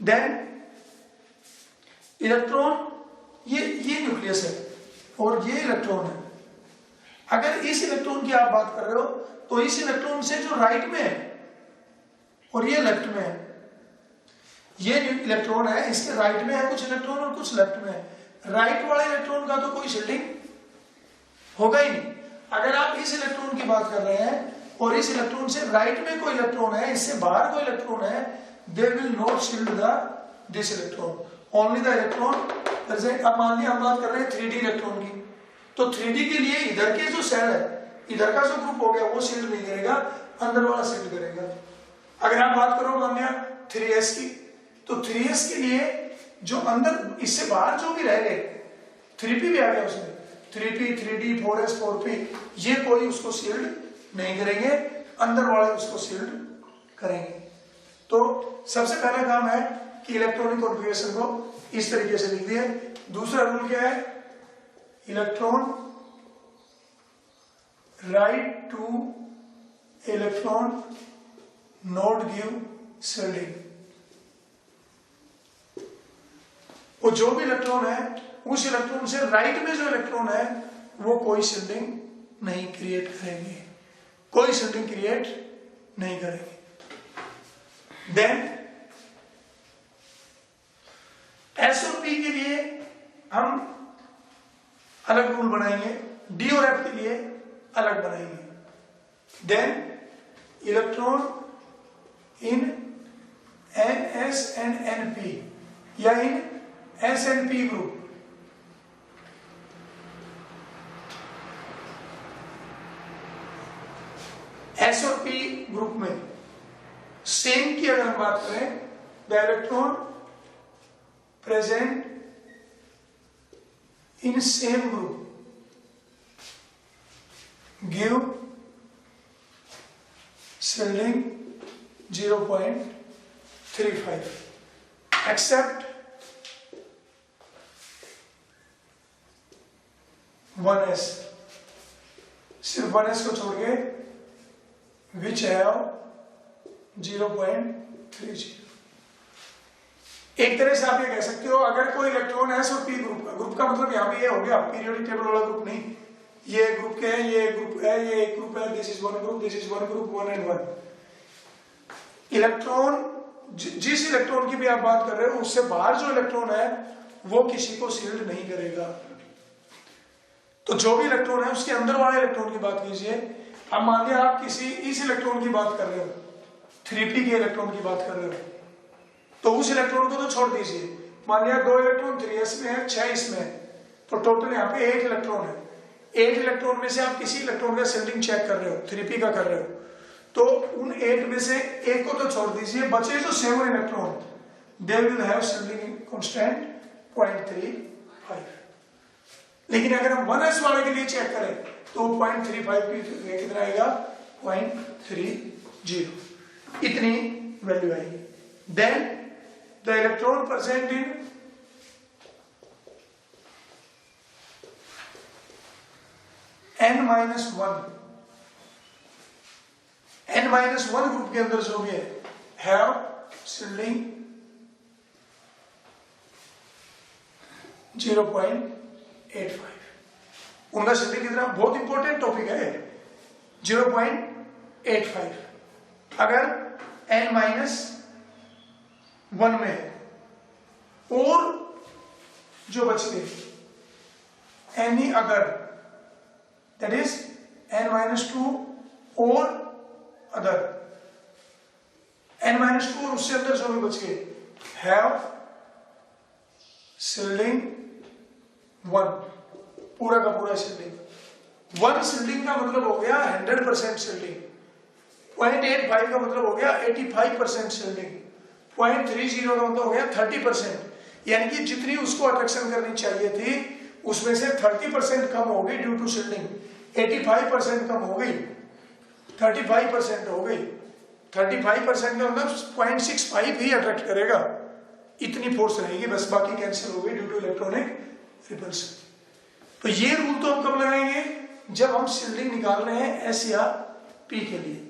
Then electron, ये न्यूक्लियस है और ये इलेक्ट्रॉन है। अगर इस इलेक्ट्रॉन की आप बात कर रहे हो तो इस इलेक्ट्रॉन से जो राइट में है और ये लेफ्ट में है, ये इलेक्ट्रॉन है, इसके राइट में है कुछ इलेक्ट्रॉन और कुछ लेफ्ट में है। राइट वाले इलेक्ट्रॉन का तो कोई शील्डिंग होगा ही नहीं। अगर आप इस इलेक्ट्रॉन की बात कर रहे हैं और इस इलेक्ट्रॉन से राइट में कोई इलेक्ट्रॉन है, इससे बाहर कोई इलेक्ट्रॉन है, they will not shield this electron, only the electron present. अब मान लिया हम बात कर रहे हैं 3d इलेक्ट्रॉन की, तो 3d के लिए इधर के जो सेल है, इधर का जो ग्रुप हो गया वो शील्ड नहीं करेगा, अंदर वाला शील्ड करेगा। अगर आप बात करो मान लिया 3s की, तो 3s के लिए जो अंदर, इससे बाहर जो भी रह गए, 3p भी आ गया उसमें, 3p 3d 4s 4p, ये कोई उसको शील्ड नहीं करेंगे, अंदर वाले उसको शील्ड करेंगे। तो सबसे पहला काम है कि इलेक्ट्रॉनिक कॉन्फ़िगरेशन को इस तरीके से लिख दिए। दूसरा रूल क्या है, electron write two electron not give shielding. वो जो भी इलेक्ट्रॉन है उस इलेक्ट्रॉन से राइट में जो इलेक्ट्रॉन है वो कोई शिल्डिंग नहीं क्रिएट करेंगे, कोई शिल्डिंग क्रिएट नहीं करेंगे। देन एस और पी के लिए हम अलग रूल बनाएंगे, डी और एफ के लिए अलग बनाएंगे। Then electron in n s and n p या in s and p group, s और पी ग्रुप में सेम की अगर हम बात करें, the electron present in same group give shielding 0.35 except 1s, सिर्फ 1s को छोड़ के विच हैव 0.30। एक तरह से आप ये कह सकते हो, अगर कोई इलेक्ट्रॉन एस और पी ग्रुप का मतलब यहां भी ये हो गया पीरियोडिक टेबल वाला ग्रुप नहीं, ये ग्रुप के है, ये ग्रुप है, ये एक ग्रुप है, this is one group, this is one group, 1 and 1। Electron जिस इलेक्ट्रॉन की भी आप बात कर रहे हो उससे बाहर जो इलेक्ट्रॉन है वो किसी को शील्ड नहीं करेगा। तो जो भी इलेक्ट्रॉन है उसके अंदर वाले इलेक्ट्रॉन की बात कीजिए। अब मान लिया आप किसी इस इलेक्ट्रॉन की बात कर रहे हो, 3p के इलेक्ट्रॉन की बात कर रहे हो, तो उस इलेक्ट्रॉन को तो छोड़ दीजिए। मान लिया 2 इलेक्ट्रॉन 3s में है, 6 इसमें है, तो टोटल यहाँ पे 8 इलेक्ट्रॉन है। 8 इलेक्ट्रॉन में से आप किसी इलेक्ट्रॉन का शिल्डिंग चेक कर रहे हो, 3p का कर रहे हो, तो उन 8 में से एक को तो छोड़ दीजिए, बचे जो 7 electron they will have shielding constant 0.35। लेकिन अगर हम 1s वाले के लिए चेक करें तो 0.35 की कितना आएगा, 0.30, इतनी वैल्यू आएगी। Then the electron present in n-1 group के अंदर जो भी है हैव शिल्डिंग 0.85। उनका शिल्डिंग कितना, बहुत इंपॉर्टेंट टॉपिक है, 0.85। अगर n-1 में है और जो बच गए any other, that is n-2 और अदर, n-2 और उससे अंदर जो भी बच गए हैव शिल्डिंग 1, पूरा का पूरा शिल्डिंग। 1 शिल्डिंग का मतलब हो गया 100% शिल्डिंग, 0.85 का मतलब हो गया 85% शिल्डिंग, 0.30 का मतलब हो गया 30%, यानी कि जितनी उसको अट्रैक्शन करनी चाहिए थी उसमें से 30% कम हो गई ड्यू टू शिल्डिंग, 85% कम हो गई, 35% हो गई। 35% का मतलब 0.65 ही अट्रैक्ट करेगा, इतनी फोर्स रहेगी बस, बाकी कैंसिल हो गई ड्यू टू इलेक्ट्रॉनिक रिपल्सन। तो ये रूल तो हम कब लगाएंगे, जब हम शिल्डिंग निकाल रहे हैं एस या पी के लिए।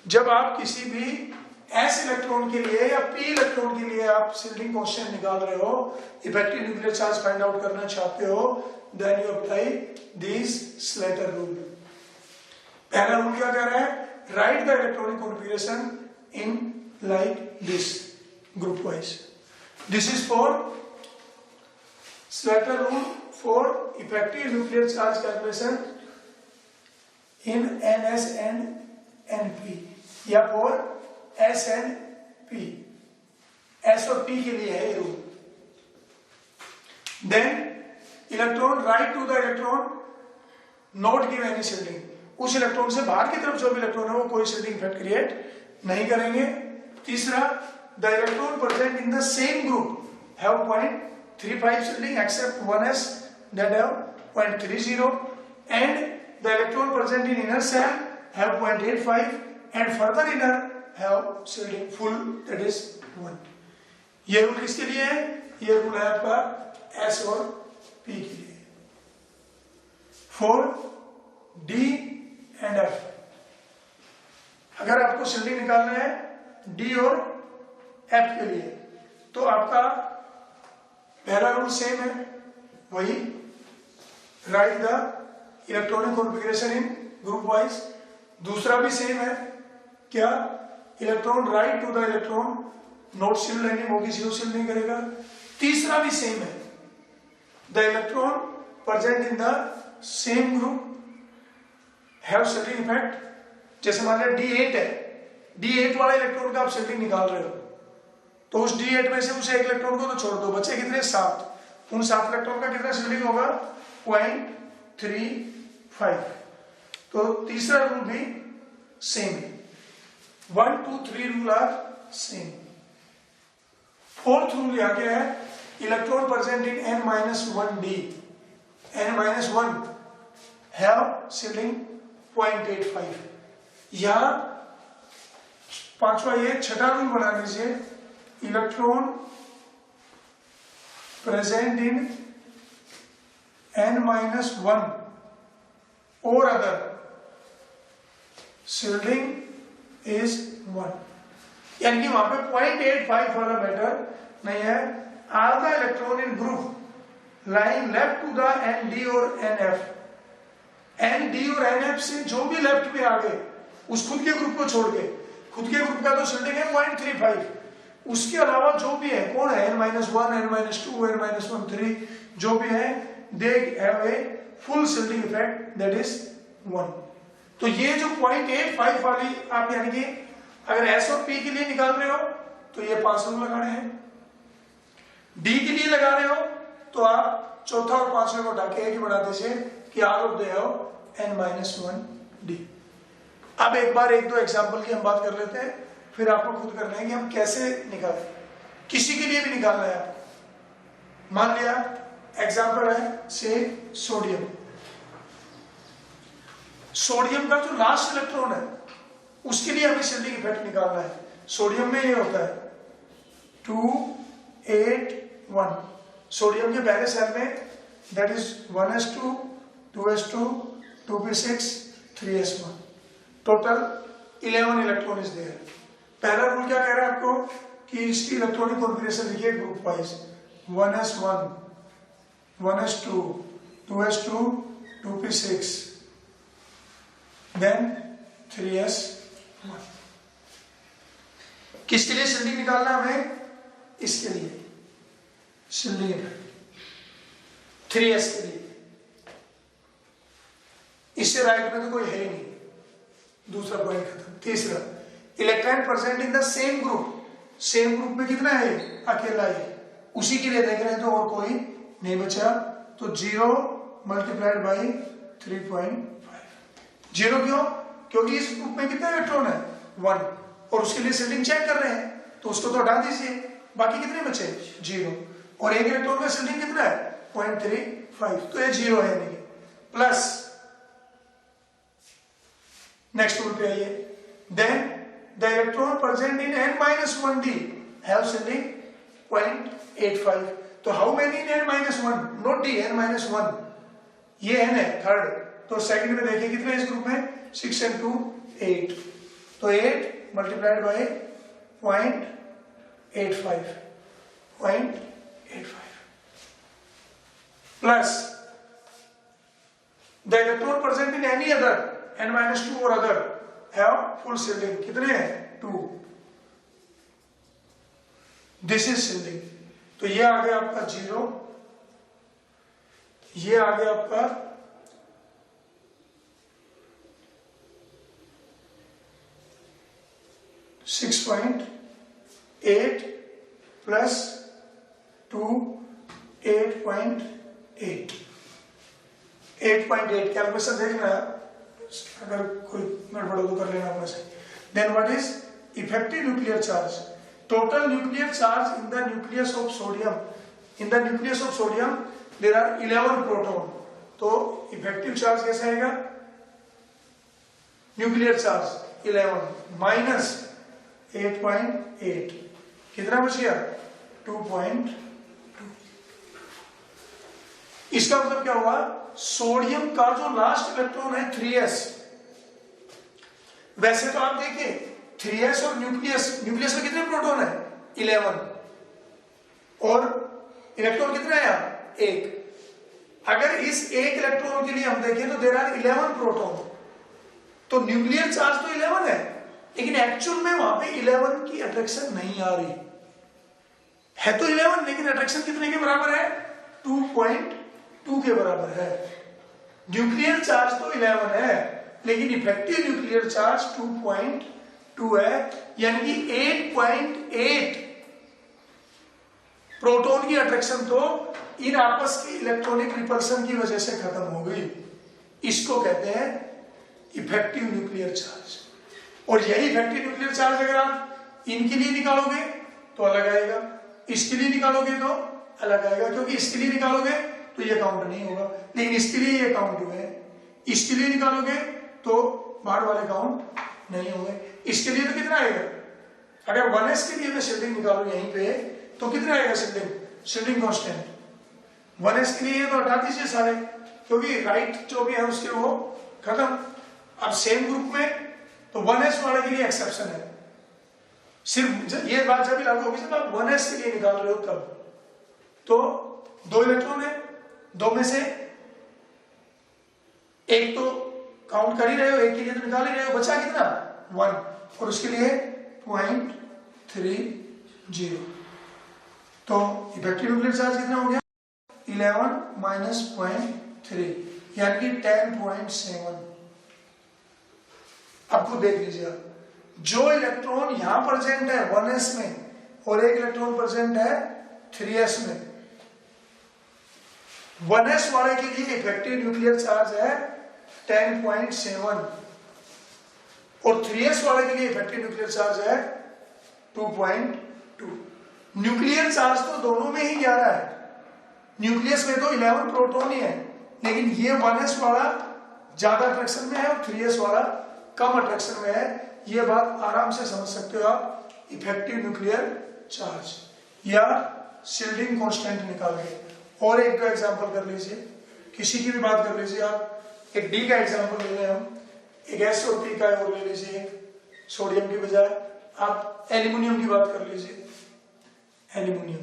जब आप किसी भी एस इलेक्ट्रॉन के लिए या पी इलेक्ट्रॉन के लिए आप शिल्डिंग कांस्टेंट निकाल रहे हो, effective nuclear charge find out करना चाहते हो, then you apply this Slater rule. पहला रूल क्या कह रहा है, write the electronic configuration in like this group wise. This is for Slater rule for effective nuclear charge calculation in NS and NP या for S and P, S और P के लिए है ये rule. Then electron write to the electron not give any shielding, उस electron से बाहर की तरफ जो भी इलेक्ट्रॉन है वो कोई shielding इफेक्ट क्रिएट नहीं करेंगे। तीसरा, the electron present in the same group have 0.35 shielding except 1s that have 0.30, and the electron present in inner cell have 0.85 and further inner have shielding full, that is 1। ये rule किसके लिए है, ये rule है आपका S और P के लिए। For D and F. अगर आपको शिल्डिंग निकालना है डी और एफ के लिए तो आपका पहला रूल सेम है, वही write the electronic configuration in group wise. दूसरा भी सेम है, क्या electron write to the electron not shield any होगी, जीरो शिल्ड नहीं करेगा। तीसरा भी सेम है, the electron present in the same group have shielding effect. जैसे मान लिया D8 है, D8 वाला इलेक्ट्रॉन का आप शिल्डिंग निकाल रहे हो तो उस D8 में से उस एक इलेक्ट्रॉन को तो छोड़ दो, बचे कितने 7। उन 7 इलेक्ट्रॉन का कितना शिल्डिंग होगा 0.35। तो तीसरा रूल भी सेम है, 1, 2, 3 rule are same. Fourth rule यहां क्या है, electron present in n-1d, n-1 have shielding 0.85। यहां पांचवा ये छठा रूल बना लीजिए, इलेक्ट्रॉन प्रेजेंट इन n-1 और अदर शिल्डिंग इज 1। यानी कि वहां पे 0.85 वाला मैटर नहीं है। Are the electron in group lying left to the N D और एन एफ, एन डी और एन एफ से जो भी लेफ्ट में आ गए उस खुद के ग्रुप को छोड़ के, खुद के ग्रुप का तो शिल्डिंग है 0.35, उसके अलावा जो भी है कौन है n-1, n-2, n-3 जो भी है they have a full shielding effect that is 1। तो ये जो 0.85 वाली आप यानी कि अगर S और P के लिए निकाल रहे हो तो ये 5 रूल लगाने हैं, D के लिए लगा रहे हो तो आप चौथा और पांचवें को ढाके एक ही बना दीजिए कि आर ऑफ दे n-1d। अब एक बार एक दो एग्जांपल की हम बात कर लेते हैं, फिर आपको खुद करना है कि हम कैसे निकालें। किसी के लिए भी निकालना है आपको। मान लिया एग्जांपल है से सोडियम, सोडियम का जो लास्ट इलेक्ट्रॉन है उसके लिए हमें शिल्डिंग इफेक्ट निकालना है। सोडियम में ये होता है 281, सोडियम के पहले सेल में that is 1s2, 2s2, 2p6, 3s1, total 11 electron is there. पहला रूल क्या कह रहा है आपको कि इसकी इलेक्ट्रॉनिक कॉन्फ़िगरेशन लिखिए group wise, 1s1, 1s2, 2s2, 2p6, then 3s1। किसके लिए शिल्डिंग निकालना हमें, इसके लिए शिल्डिंग इफेक्ट 3s के लिए। इससे राइट में तो कोई है ही नहीं, दूसरा पॉइंट खत्म। तीसरा, electron present in the same group, same group में कितना है अकेला ही, उसी के लिए देख रहे हैं तो और कोई नहीं बचा, तो 0 मल्टीप्लाइड बाई 3.5। 0 क्यों, क्योंकि इस ग्रुप में कितने इलेक्ट्रॉन है 1 और उसके लिए शिल्डिंग चेक कर रहे हैं तो उसको तो हटा दीजिए, बाकी कितने बचे 0 और एक इलेक्ट्रॉन का शिल्डिंग कितना है 0.35, तो ये 0 है नहीं। प्लस नेक्स्ट रूल पे आइए, then the electron present in n-1d have shielding 0.85। तो how many in n-1, not d, n-1 ये n है थर्ड, तो सेकंड में देखिए कितने इस ग्रुप में 6 and 2 8, तो 8 multiplied by 0.85 plus the electron present in any other n-2 और अदर हैव फुल शिल्डिंग, कितने हैं 2, दिस इज शिल्डिंग। तो ये आ गया आपका 0, ये आ गया आपका 6.8 प्लस 2 8.8, 8.8 कैलकुलेशन देखना है, अगर कोई गड़बड़ हो तो कर लेना अपने से। Then what is effective nuclear charge, total nuclear charge in the nucleus of sodium, in the nucleus of sodium there are 11 proton, तो इफेक्टिव चार्ज कैसा आएगा, न्यूक्लियर चार्ज 11 माइनस 8.8, कितना बच गया 2.2। इसका मतलब क्या हुआ, सोडियम का जो लास्ट इलेक्ट्रॉन है 3s, वैसे तो आप देखिए 3s और न्यूक्लियस में कितने प्रोटॉन है 11 और इलेक्ट्रॉन कितने हैं यहाँ 1। अगर इस एक इलेक्ट्रॉन के लिए हम देखें तो देयर आर 11 प्रोटॉन, तो न्यूक्लियर चार्ज तो 11 है, लेकिन एक्चुअल में वहां पे 11 की अट्रैक्शन नहीं आ रही है, तो 11 लेकिन अट्रैक्शन कितने के बराबर है 2.2 के बराबर है। न्यूक्लियर चार्ज तो 11 है लेकिन इफेक्टिव न्यूक्लियर चार्ज 2.2 है, यानी कि 8.8 प्रोटॉन की अट्रैक्शन तो इन आपस की इलेक्ट्रॉनिक रिपल्सन की वजह से खत्म हो गई। इसको कहते हैं इफेक्टिव न्यूक्लियर चार्ज। और यही इफेक्टिव न्यूक्लियर चार्ज अगर आप इनके लिए निकालोगे तो अलग आएगा, इसके लिए निकालोगे तो अलग आएगा, क्योंकि इसके लिए निकालोगे तो ये काउंट नहीं होगा, लेकिन इसके लिए ये काउंट हुए, इसके लिए निकालोगे तो बाहर वाले काउंट नहीं होंगे। इसके लिए तो कितना आएगा, अगर 1s के लिए मैं शिल्डिंग निकालू यहीं पे तो कितना आएगा शिल्डिंग कांस्टेंट 1s के लिए तो हटा दीजिए सारे, क्योंकि राइट जो भी है उसके वो खत्म। अब सेम ग्रुप में तो 1s वाले के लिए एक्सेप्शन है, सिर्फ ये बात जब भी लागू होगी जब आप 1s के लिए निकाल रहे हो तब। तो 2 इलेक्ट्रॉन है, 2 में से एक तो काउंट कर ही रहे हो, एक के लिए तो निकाल ही रहे हो, बचा कितना 1 और उसके लिए 0.30। तो इफेक्टिव न्यूक्लियर चार्ज कितना हो गया 11 माइनस 0.3 यानी कि 10.7। अब खुद देख लीजिए आप, जो इलेक्ट्रॉन यहां प्रेजेंट है 1s में और एक इलेक्ट्रॉन प्रेजेंट है 3s में, 1s वाले के लिए इफेक्टिव न्यूक्लियर चार्ज है 10.7 और 3s वाले के लिए इफेक्टिव न्यूक्लियर चार्ज है 2.2। न्यूक्लियर चार्ज तो दोनों में ही 11 है, न्यूक्लियस में तो 11 प्रोटॉन ही है, लेकिन ये 1s वाला ज्यादा अट्रैक्शन में है और 3s वाला कम अट्रैक्शन में है। ये बात आराम से समझ सकते हो आप इफेक्टिव न्यूक्लियर चार्ज या शिल्डिंग कांस्टेंट निकाल के। और एक दो एग्जांपल कर लीजिए, किसी की भी बात कर लीजिए आप, एक डी का एग्जांपल ले लें हम, एक एस और पी का और ले लीजिए, सोडियम की बजाय आप एल्यूमिनियम की बात कर लीजिए। एल्यूमिनियम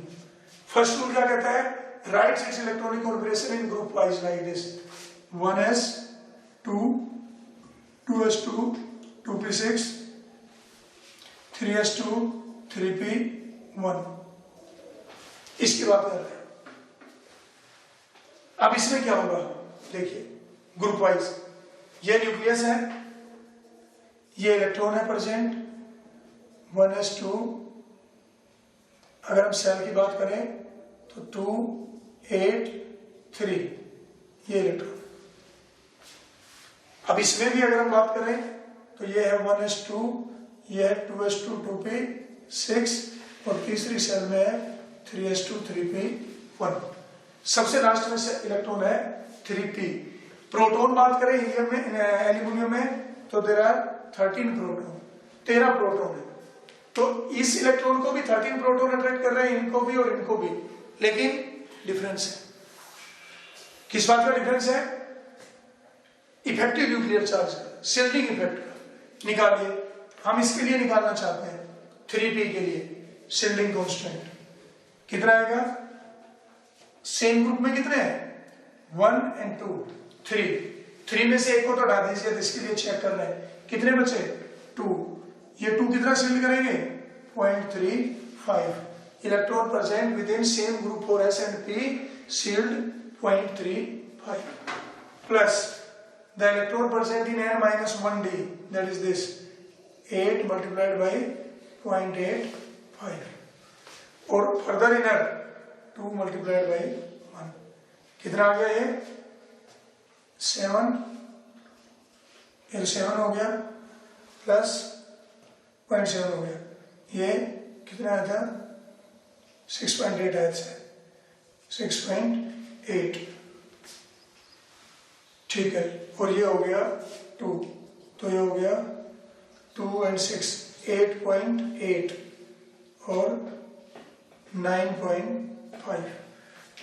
फर्स्ट रूल क्या कहता है, right 6 electronic configuration in group wise like this 1s 2 2s2 2p6 3s2 3p1। इसकी बात कर रहे हैं। अब इसमें क्या होगा देखिए, ग्रुप वाइज ये न्यूक्लियस है, ये इलेक्ट्रॉन है प्रेजेंट 1s2, अगर हम सेल की बात करें तो 2 8 3 ये इलेक्ट्रॉन। अब इसमें भी अगर हम बात करें तो ये है 1s2, ये है 2s2 2p6 और तीसरी सेल में है 3s2 3p1। सबसे लास्ट में से इलेक्ट्रॉन है 3p। प्रोटॉन बात करें हीलियम में एल्यूमिनियम में तो देयर आर 13 प्रोटॉन, 13 प्रोटॉन है। तो इस इलेक्ट्रॉन को भी 13 प्रोटॉन अट्रैक्ट कर रहे हैं, इनको भी और इनको भी, लेकिन डिफरेंस है। किस बात का डिफरेंस है, इफेक्टिव न्यूक्लियर चार्ज का, शिल्डिंग इफेक्ट का निकालिए। हम इसके लिए निकालना चाहते हैं 3p के लिए शिल्डिंग कांस्टेंट कितना आएगा, सेम ग्रुप में कितने हैं 1 और 2 3 में से एक को तो हटा दीजिए, तो इसके लिए चेक कर रहे हैं कितने बचे 2, ये 2 कितना शिल्ड करेंगे 0.35। Electron present with in same group for s and p shield 0.35 plus the electron present in n-1d, that is this 8 multiplied by 0.85 और further inner 2 multiplied by 1 कितना आ गया, ये 7, फिर 7 हो गया प्लस 0.7 हो गया, ये कितना आया था 6.8 आया था 6.8, ठीक है। और ये हो गया 2, तो ये हो गया 2 और 6 8.8 और 9.5।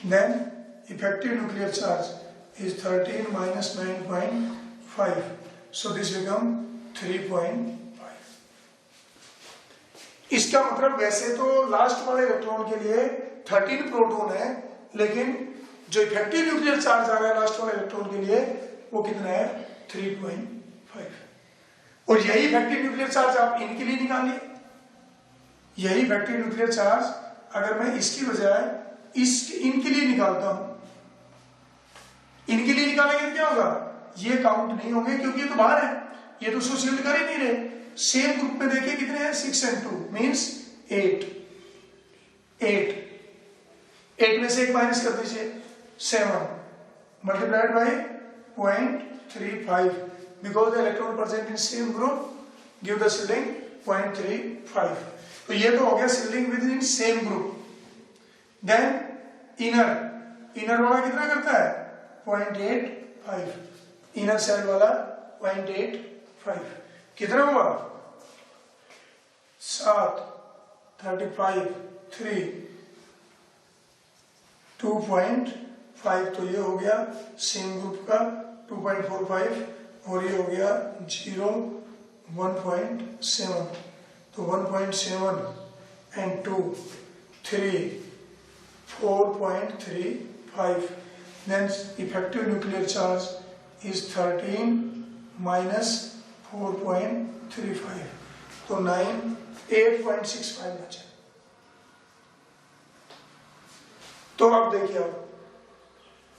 Then effective nuclear charge is 13 minus 9.5. So this become 3.5. इसका मतलब वैसे तो लास्ट वाले इलेक्ट्रॉन के लिए 13 प्रोटॉन है, लेकिन जो इफेक्टिव न्यूक्लियर चार्ज आ रहा है लास्ट वाले इलेक्ट्रॉन के लिए वो कितना है 3.5। और यही इफेक्टिव न्यूक्लियर चार्ज आप इनके लिए निकालिए। यही इफेक्टिव न्यूक्लियर चार्ज अगर मैं इसकी बजाय इनके लिए निकालता हूं, इनके लिए निकालेंगे तो क्या होगा, ये काउंट नहीं होंगे क्योंकि ये तो बाहर है, ये तो उसको शील्ड कर ही नहीं रहे। सेम ग्रुप में देखिए कितने हैं 6 and 2 मीन्स 8 में से 1 माइनस कर दीजिए 7 multiplied by 0.35 because the electron present in same group give the shielding 0.35। तो ये तो हो गया shielding within same group. Then inner वाला कितना करता है 0.85, इनर सेल वाला 0.85 कितना हुआ 7 35 3 2.5। तो ये हो गया सेम ग्रुप का 2.45 और ये हो गया 0 1.7। तो 1.7 and 2 3 4.35। then effective nuclear charge is 13 minus 4.35 तो 8.65 बचा। तो अब देखिए अब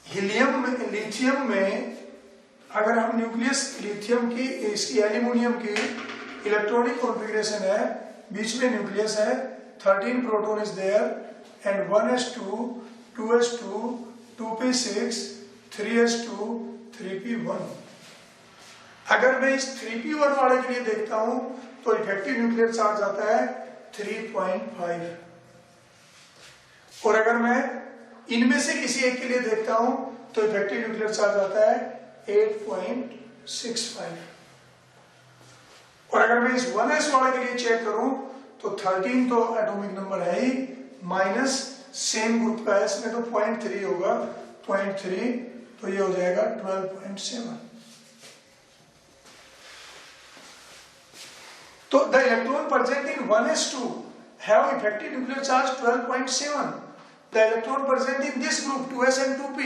हीलियम में लिथियम में अगर हम न्यूक्लियस लिथियम की इसकी एल्यूमिनियम की इलेक्ट्रॉनिक कॉन्फ़िगरेशन है, बीच में न्यूक्लियस है, 13 proton is there and 1s2 2s2 2p6 3s2 3p1। अगर मैं इस 3p1 वाले के लिए देखता हूं तो इफेक्टिव न्यूक्लियर चार्ज आता है 3.5 और अगर मैं इनमें से किसी एक के लिए देखता हूं तो इफेक्टिव न्यूक्लियर चार्ज आता है 8.65 और अगर मैं इस 1s वाले के लिए चेक करूं तो 13 तो एटॉमिक नंबर है ही माइनस सेम ग्रुप का है, इसमें तो 0.3 होगा 0.3 तो ये हो जाएगा 12.7। तो the electron present in 1s2 have effective nuclear charge 12.7. The electron present in this group 2s and 2p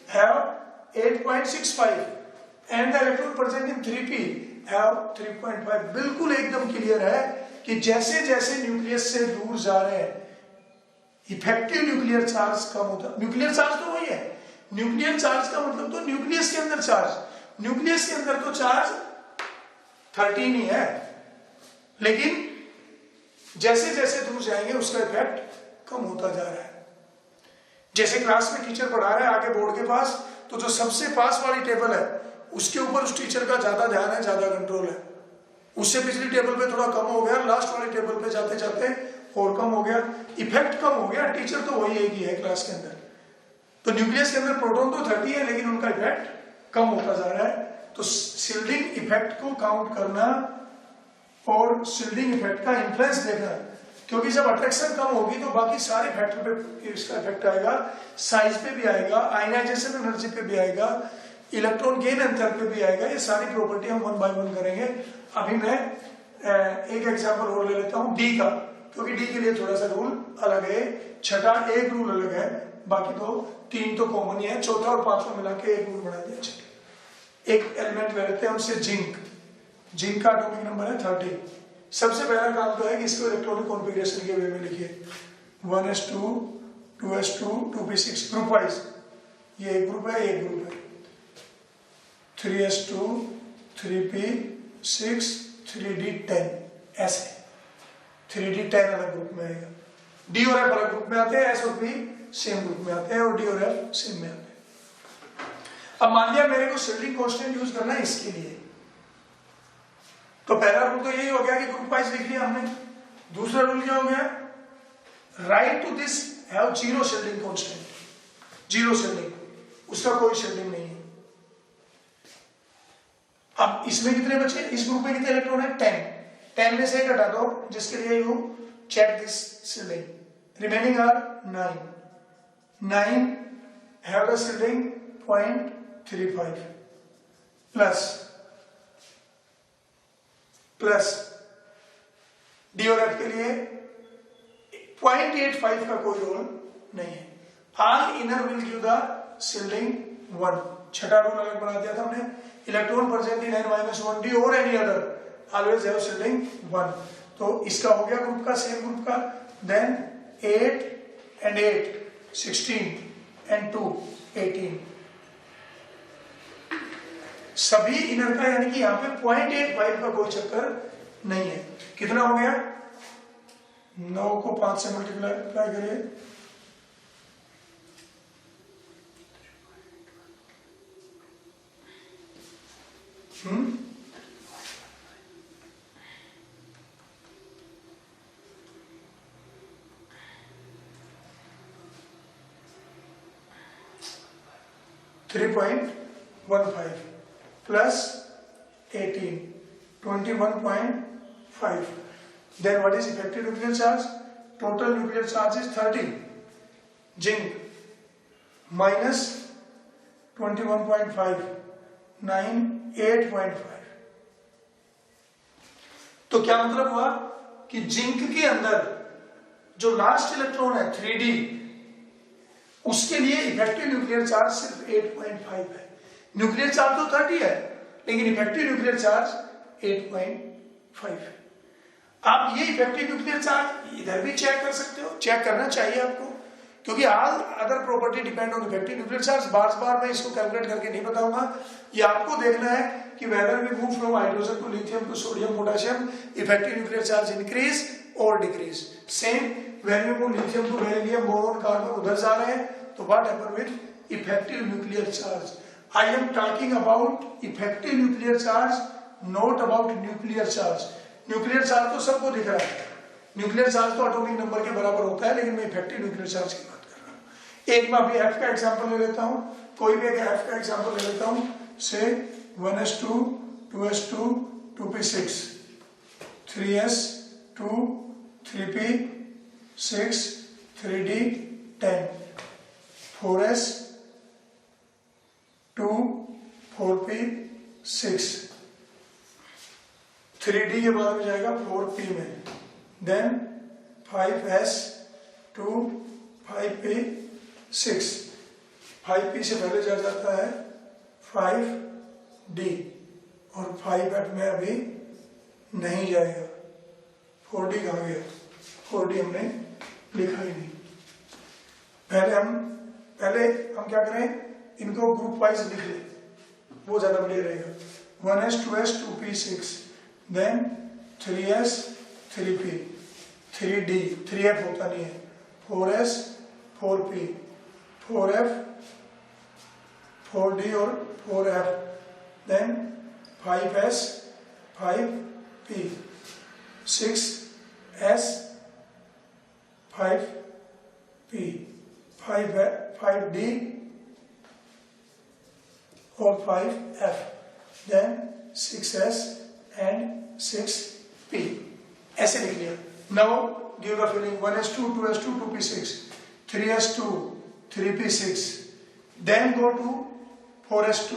have 8.65 and the electron present in 3p have 3.5। बिल्कुल एकदम क्लियर है कि जैसे जैसे न्यूक्लियस से दूर जा रहे हैं इफेक्टिव न्यूक्लियर चार्ज कम होता है। न्यूक्लियर चार्ज तो वही है, न्यूक्लियर चार्ज का मतलब तो न्यूक्लियस के अंदर चार्ज, न्यूक्लियस के अंदर तो चार्ज 13 ही है, लेकिन जैसे जैसे दूर जाएंगे उसका इफेक्ट कम होता जा रहा है। जैसे क्लास में टीचर पढ़ा रहा है आगे बोर्ड के पास, तो जो सबसे पास वाली टेबल है उसके ऊपर उस टीचर का ज्यादा ध्यान है, ज्यादा कंट्रोल है, उससे पिछली टेबल पे थोड़ा कम हो गया, लास्ट वाली टेबल पे जाते जाते और कम हो गया, इफेक्ट कम हो गया। टीचर तो वही एक ही है क्लास के अंदर। तो न्यूक्लियस के अंदर प्रोटॉन तो 30 है लेकिन उनका इफेक्ट कम होता जा रहा है। तो शील्डिंग इफेक्ट को काउंट करना और शील्डिंग इफेक्ट का इन्फ्लुएंस देखना, क्योंकि जब अट्रैक्शन कम होगी तो बाकी सारे फैक्टर पे इसका इफेक्ट आएगा, साइज पे भी आएगा, आयनाइजेशन एनर्जी पे भी आएगा, इलेक्ट्रॉन गेन एंथैल्पी पे भी आएगा। ये सारी प्रॉपर्टी हम 1 बाय 1 करेंगे। अभी मैं एक एग्जांपल और ले लेता हूं डी का, क्योंकि डी के लिए थोड़ा सा रूल अलग है, छठा एक रूल अलग है, बाकी तो 3 तो कॉमन ही है, चौथा और पांचवा मिला के एक रूल बना दिया। एक एलिमेंट ले लेते हैं हमसे जिंक, जिंक का एटॉमिक नंबर है 30। सबसे पहला काम तो है कि इसको इलेक्ट्रॉनिक कॉन्फ़िगरेशन के वे में लिखिए 1s2 2s2 2p6 group wise, ये एक ग्रुप है 3s2 3p6 3d10 ऐसे 3d10 अलग ग्रुप में आएगा, डी और एफ अलग ग्रुप में आते हैं, एस और पी सेम ग्रुप में आते हैं और डी और एफ सेम में आते हैं। अब मान लिया मेरे को शील्डिंग कांस्टेंट यूज करना है इसके लिए, तो पहला रूल तो यही हो गया कि ग्रुप वाइज लिख लिया हमने। दूसरा रूल क्या हो गया, write to this have zero shielding constant, zero shielding, उसका कोई शील्डिंग नहीं है। अब इसमें कितने बचे, इस ग्रुप में कितने इलेक्ट्रॉन है 10 में से एक हटा दो जिसके लिए you check this shielding, remaining are 9 have the shielding 0.35 plus D और एफ के लिए 0.85 का कोई रोल नहीं है। All inner will give the shielding 1। छठा रोल अलग बना दिया था हमने, इलेक्ट्रॉन प्रेजेंट इन n-1d और any other always have shielding 1। तो इसका हो गया ग्रुप का, सेम ग्रुप का। Then 8 and 8 16 and 2 18। सभी इनर का, यानी कि यहाँ पे 0.85 का कोई चक्कर नहीं है। कितना हो गया? 9 को 5 से मल्टीप्लाई करिए, हम्म 3.15 plus 18, 21.5. Then what is effective nuclear charge? Total nuclear charge is 30. Zinc minus 21.5, 9, 8.5. तो क्या मतलब हुआ कि जिंक के अंदर जो लास्ट इलेक्ट्रॉन है 3d, उसके लिए इफेक्टिव न्यूक्लियर चार्ज सिर्फ 8.5 है। न्यूक्लियर चार्ज तो 30 है, लेकिन इफेक्टिव न्यूक्लियर चार्ज 8.5 है। आप ये इफेक्टिव न्यूक्लियर चार्ज इधर भी चेक कर सकते हो, चेक करना चाहिए आपको, क्योंकि all other property depend on effective nuclear charge. बार मैं इसको कैलकुलेट करके नहीं बताऊंगा, ये आपको देखना है कि whether we move from hydrogen to lithium to sodium potassium, effective nuclear charge increase और decrease. Same when we move lithium to beryllium, boron, carbon उधर जा रहे हैं, तो what happen with effective nuclear charge? I am talking about effective nuclear charge, not about nuclear charge. Nuclear charge तो सबको दिख रहा है, न्यूक्लियर चार्ज तो एटॉमिक नंबर के बराबर होता है, लेकिन मैं इफेक्टिव न्यूक्लियर चार्ज की बात कर रहा हूँ। एक मैं अभी एफ का एग्जांपल ले लेता हूँ, कोई भी एक एफ का एग्जांपल ले लेता हूँ, से 1s2 2s2 2p6 3s2 3p6 3d10 4s 2 4p6 3d के बाद में जाएगा 4p में, देन 5s 2 5p6 5p से पहले जा जाता है 5d और 5f में अभी नहीं जाएगा। 4d कहाँ गया? 4d हमने लिखा ही नहीं। पहले हम क्या करें, इनको ग्रुप वाइज लिख ले, वो ज्यादा बढ़िया रहेगा। 1s 2s 2p6 then 3s 3p 3d 3f होता नहीं है, 4s 4p 4f 4d और 4f then 5s 5p 6s 5p 5d और 5f then 6s and 6p ऐसे लिख लिया। Now give the filling 1s2 2s2 2p6 3s2 3p6 then go to 4s2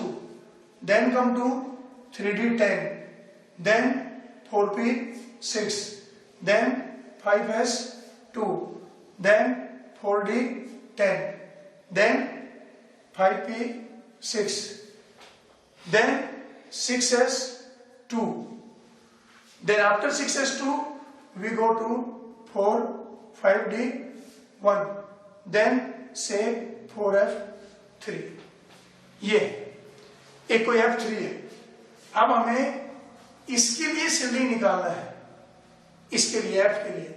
then come to 3d10 then 4p6 then 5s2 then 4d10 then 5p6 then 6s2 then after 6s2 we go to 4 5d1 then say 4f3। ये एक कोई f3 है। अब हमें इसके लिए shielding निकालना है, इसके लिए f के लिए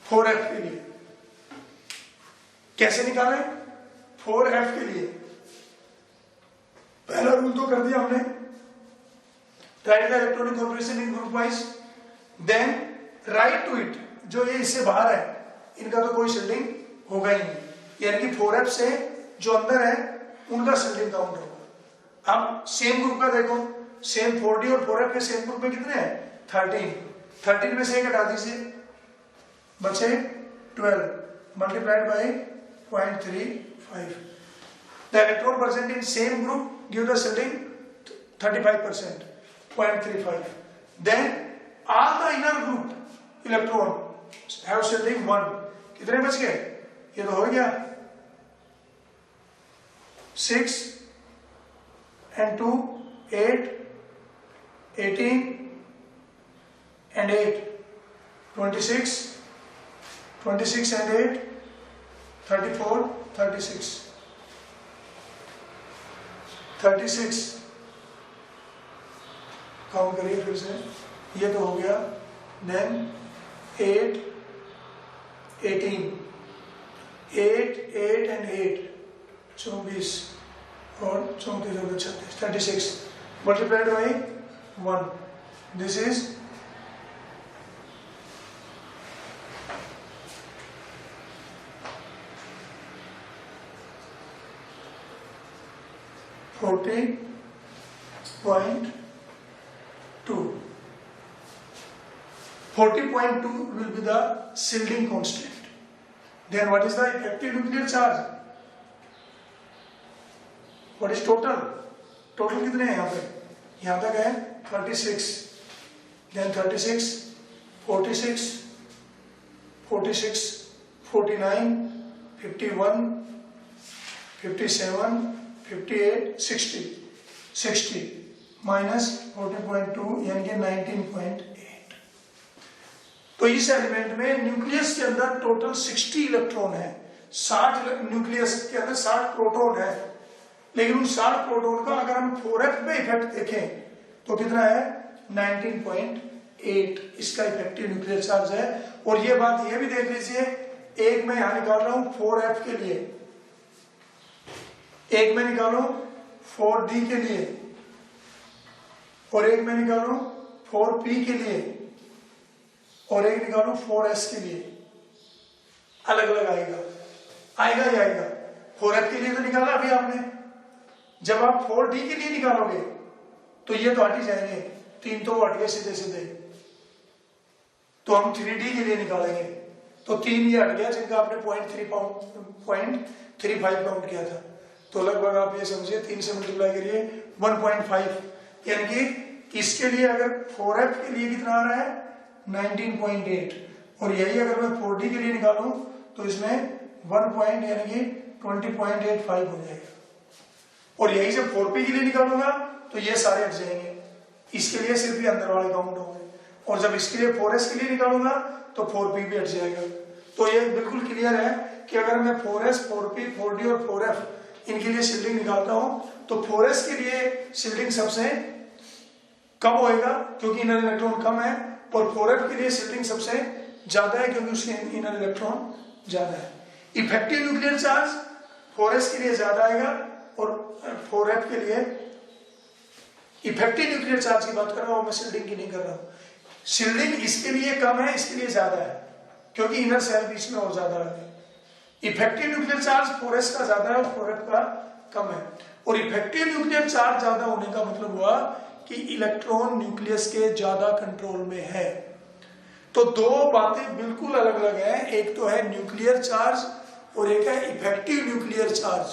4f के लिए कैसे निकालें? 4f के लिए पहला रूल तो कर दिया हमने, write the electronic configuration in group wise, then write to it, जो ये इससे बाहर है इनका तो कोई शिल्डिंग होगा ही नहीं, यानी कि 4f से जो अंदर है उनका शिल्डिंग काउंट होगा। अब सेम ग्रुप का देखो, सेम 4d और 4f के सेम ग्रुप में कितने हैं? 13 में से एक हटा दीजिए, बचे 12 multiplied by 0.35 5. The electron present in same group give the shielding 35%, 0.35. Then all the inner group electron have shielding 1. कितने बच गए? ये तो हो गया 6 and 2 8, 18 and 8, 26 and 8, 34, 36, 36. काउंट करिए फिर से, ये तो हो गया. देन 8, 18, 8 and 8, 24 और 34 और 36, 36 multiplied by 1. This is 40.2. 40.2 will be the shielding constant. Then what is the effective nuclear charge? What is total? Total कितने हैं यहाँ पे? यहाँ तक है 36. Then 36, 46, 46, 49, 51, 57, 58, 60. 60 minus 40.2 यानी कि 19.8. तो इस एलिमेंट में न्यूक्लियस के अंदर टोटल 60 इलेक्ट्रॉन है. 60 न्यूक्लियस के अंदर 60 प्रोटॉन है. लेकिन उन 60 प्रोटॉन का अगर हम 4f पे इफेक्ट देखें तो कितना है? 19.8 इसका इफेक्टिव न्यूक्लियर चार्ज है. और ये बात ये भी देख लीजिए, एक मैं यहां निकाल रहा हूं 4f के लिए, एक मैं निकालू 4d के लिए, और एक मैं निकालू 4p के लिए, और एक निकालू 4s के लिए. अलग अलग आएगा ही आएगा. 4f के लिए तो निकाला अभी आपने. जब आप 4d के लिए निकालोगे तो ये तो हट ही जाएंगे, 3 तो हट गए सीधे सीधे. तो हम 3d के लिए निकालेंगे तो 3 ये हट गया जिनका आपने 0.35 काउंट किया था. तो लगभग आप ये समझिए 3 से मल्टीप्लाई करिए 1.5. यानी कि इसके लिए अगर 4f के लिए कितना आ रहा है? 19.8. और यही अगर मैं 4d के लिए निकालूं तो इसमें 1 पॉइंट यानी कि 20.85 हो जाएगा. और यही जब 4p के लिए निकालूंगा तो ये सारे हट जाएंगे. इसके लिए सिर्फ ये अंदर वाले काउंट होंगे. और जब इसके लिए 4s के लिए निकालूंगा तो 4p भी हट जाएगा. तो ये बिल्कुल क्लियर है कि अगर मैं 4s, 4p, 4d और 4f इनके लिए शिल्डिंग निकालता हूं तो 4s के लिए शिल्डिंग सबसे कम होएगा क्योंकि इनर इलेक्ट्रॉन कम है, और 4f के लिए शिल्डिंग सबसे ज्यादा है क्योंकि उसके इनर इलेक्ट्रॉन ज्यादा है. इफेक्टिव न्यूक्लियर चार्ज 4s के लिए ज्यादा आएगा और 4f के लिए. इफेक्टिव न्यूक्लियर चार्ज की बात कर रहा हूं मैं, शिल्डिंग की नहीं कर रहा हूं. शिल्डिंग इसके लिए कम है, इसके लिए ज्यादा है क्योंकि इनर सेल बीच में और ज्यादा है. इफेक्टिव न्यूक्लियर चार्ज 4s का ज्यादा है और 4f का कम है. और इफेक्टिव न्यूक्लियर चार्ज ज्यादा होने का मतलब हुआ कि इलेक्ट्रॉन न्यूक्लियस के ज्यादा कंट्रोल में है. तो दो बातें बिल्कुल अलग अलग हैं. एक तो है न्यूक्लियर चार्ज और एक है effective nuclear charge.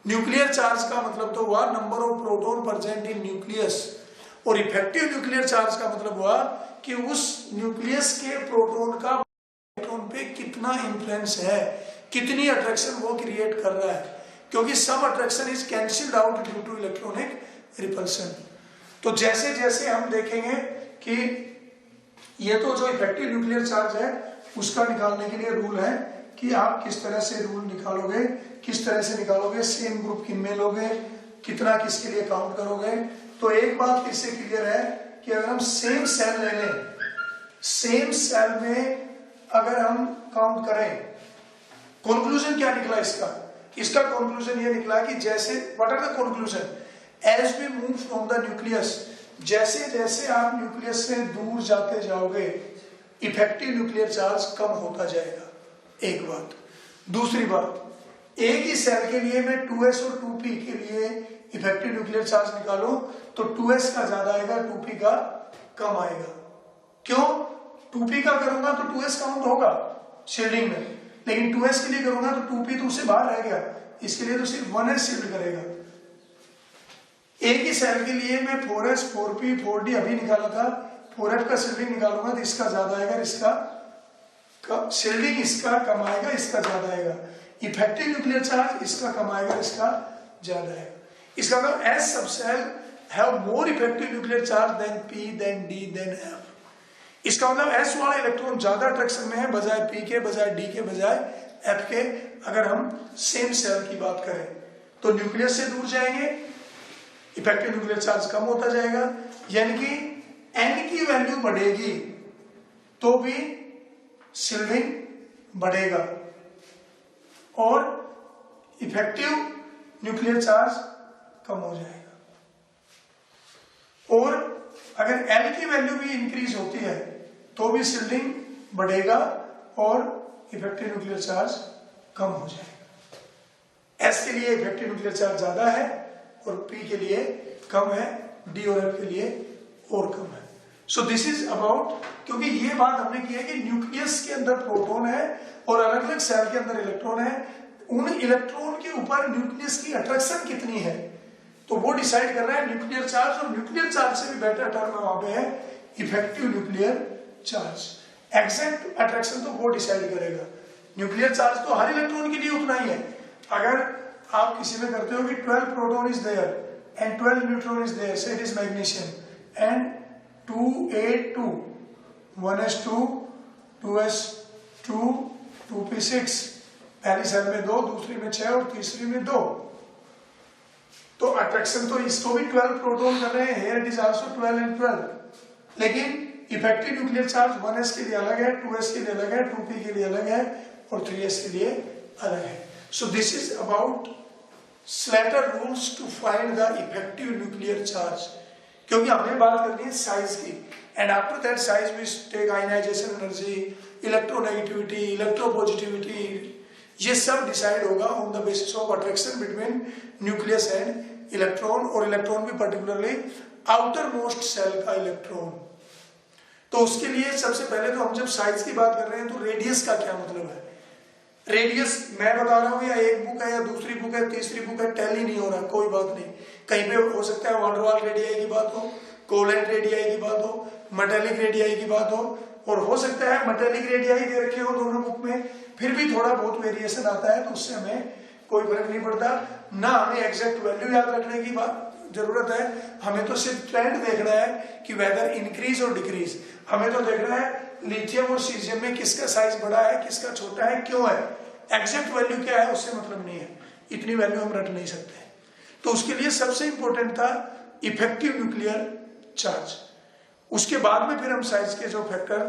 Nuclear charge का मतलब तो हुआ number of proton present in nucleus, और इफेक्टिव न्यूक्लियर चार्ज का मतलब हुआ कि उस न्यूक्लियस के प्रोटॉन का इलेक्ट्रॉन पे कितना इंफ्लुएंस है, कितनी अट्रैक्शन वो क्रिएट कर रहा है. क्योंकि some attraction is cancelled out due to electronic repulsion. तो जैसे जैसे हम देखेंगे कि ये तो जो इफेक्टिव न्यूक्लियर चार्ज है उसका निकालने के लिए रूल है कि आप किस तरह से रूल निकालोगे, किस तरह से निकालोगे, सेम ग्रुप किन में लोगे, कितना किसके लिए काउंट करोगे. तो एक बात इससे क्लियर है कि अगर हम सेम सेल ले लें, सेम सेल में अगर हम काउंट करें, कंक्लूजन क्या निकला इसका? इसका कंक्लूजन ये निकला कि जैसे what are the conclusion, as we move from the nucleus, जैसे जैसे आप न्यूक्लियस से दूर जाते जाओगे इफेक्टिव न्यूक्लियर चार्ज कम होता जाएगा. एक बात. दूसरी बात, एक ही सेल के लिए मैं 2s और 2p के लिए इफेक्टिव न्यूक्लियर चार्ज निकालूं तो 2s का ज्यादा आएगा, 2p का कम आएगा. क्यों? 2p का करूंगा तो 2s काउंट होगा शील्डिंग में, लेकिन 2s के लिए करूंगा तो 2p तो उससे बाहर रह गया, इसके लिए तो सिर्फ 1s शिफ्ट करेगा। एक ही सेल के लिए मैं 4s 4p 4d अभी निकाला था, 4f का शिल्डिंग निकालूंगा तो इसका ज्यादा आएगा, इसका शिल्डिंग इसका कम आएगा, इसका ज्यादा आएगा। इफेक्टिव न्यूक्लियर चार्ज इसका कम आएगा, इसका ज्यादा आएगा। इसका मतलब S subshell have more effective nuclear charge than P than D than F। इसका मतलब S वाला इलेक्ट्रॉन ज्यादा अट्रैक्शन में है बजाय P के, बजाय D के, बजाय F के। अगर हम सेम सेल की बात करें तो न्यूक्लियस से दूर जाएंगे, इफेक्टिव न्यूक्लियर चार्ज कम होता जाएगा, यानी कि N की वैल्यू बढ़ेगी तो भी शिल्डिंग बढ़ेगा और इफेक्टिव न्यूक्लियर चार्ज कम हो जाएगा। और अगर L की वैल्यू भी इंक्रीज होती है तो भी शिल्डिंग बढ़ेगा और इफेक्टिव न्यूक्लियर चार्ज कम हो जाएगा। S के लिए इफेक्टिव न्यूक्लियर चार्ज ज्यादा है और P के लिए कम है, D और F के लिए और कम है। सो दिस इज अबाउट, क्योंकि ये बात हमने की है कि न्यूक्लियस के अंदर प्रोटॉन है और अलग अलग सेल के अंदर इलेक्ट्रॉन है, उन इलेक्ट्रॉन के ऊपर न्यूक्लियस की अट्रैक्शन कितनी है तो वो डिसाइड कर रहा है न्यूक्लियर चार्ज। और न्यूक्लियर चार्ज से भी बेटर टर्म वहां पे है effective nuclear charge. Exact attraction तो वो डिसाइड करेगा। न्यूक्लियर चार्ज तो हर इलेक्ट्रॉन के लिए उतना ही है। अगर आप किसी में करते हो कि 12 proton is there and 12 neutron is there, say it is magnesium, and 2a2 1s2 2s2 2p6, पहली सेल में 2, दूसरी में 6 और तीसरी में 2, तो अट्रैक्शन तो इसको भी 12 प्रोटॉन कर रहे हैं, here it is also 12 and 12। लेकिन इफेक्टिव न्यूक्लियर चार्ज 1s के लिए अलग है, 2s के लिए अलग है, 2p के लिए अलग है और 3s के लिए अलग है। So this is about Slater rules to find the effective nuclear charge. क्योंकि हमें बात करनी है साइज की, and after that size we take ionisation energy, electronegativity, electropositivity, ये सब डिसाइड होगा on the basis of attraction between nucleus and electron, और इलेक्ट्रॉन भी पर्टिकुलरली आउटर मोस्ट सेल का इलेक्ट्रॉन। तो उसके लिए सबसे पहले तो हम जब साइज की बात कर रहे हैं तो रेडियस का क्या मतलब है। रेडियस मैं बता रहा हूं या एक बुक है या दूसरी बुक है, तीसरी बुक है, टेल ही नहीं हो रहा, कोई बात नहीं। कहीं पे हो सकता है वांडरवाल रेडियाई की बात हो, कोवेलेंट रेडियाई की बात हो, मेटेलिक रेडियाई की बात हो, और हो सकता है मेटेलिक रेडियाई दे रखे हो दोनों बुक में, फिर भी थोड़ा बहुत वेरिएशन आता है, तो उससे हमें कोई फर्क नहीं पड़ता। ना हमें एग्जैक्ट वैल्यू याद रखने की बात जरूरत है, हमें तो सिर्फ ट्रेंड देखना है कि वेदर इंक्रीज और डिक्रीज। हमें तो देखना है लिथियम और सीजियम में किसका साइज बड़ा है, किसका छोटा है, क्यों है। एग्जैक्ट वैल्यू क्या है उससे मतलब नहीं है, इतनी वैल्यू हम रट नहीं सकते। तो उसके लिए सबसे इंपॉर्टेंट था इफेक्टिव न्यूक्लियर चार्ज। उसके बाद में फिर हम साइज के जो फैक्टर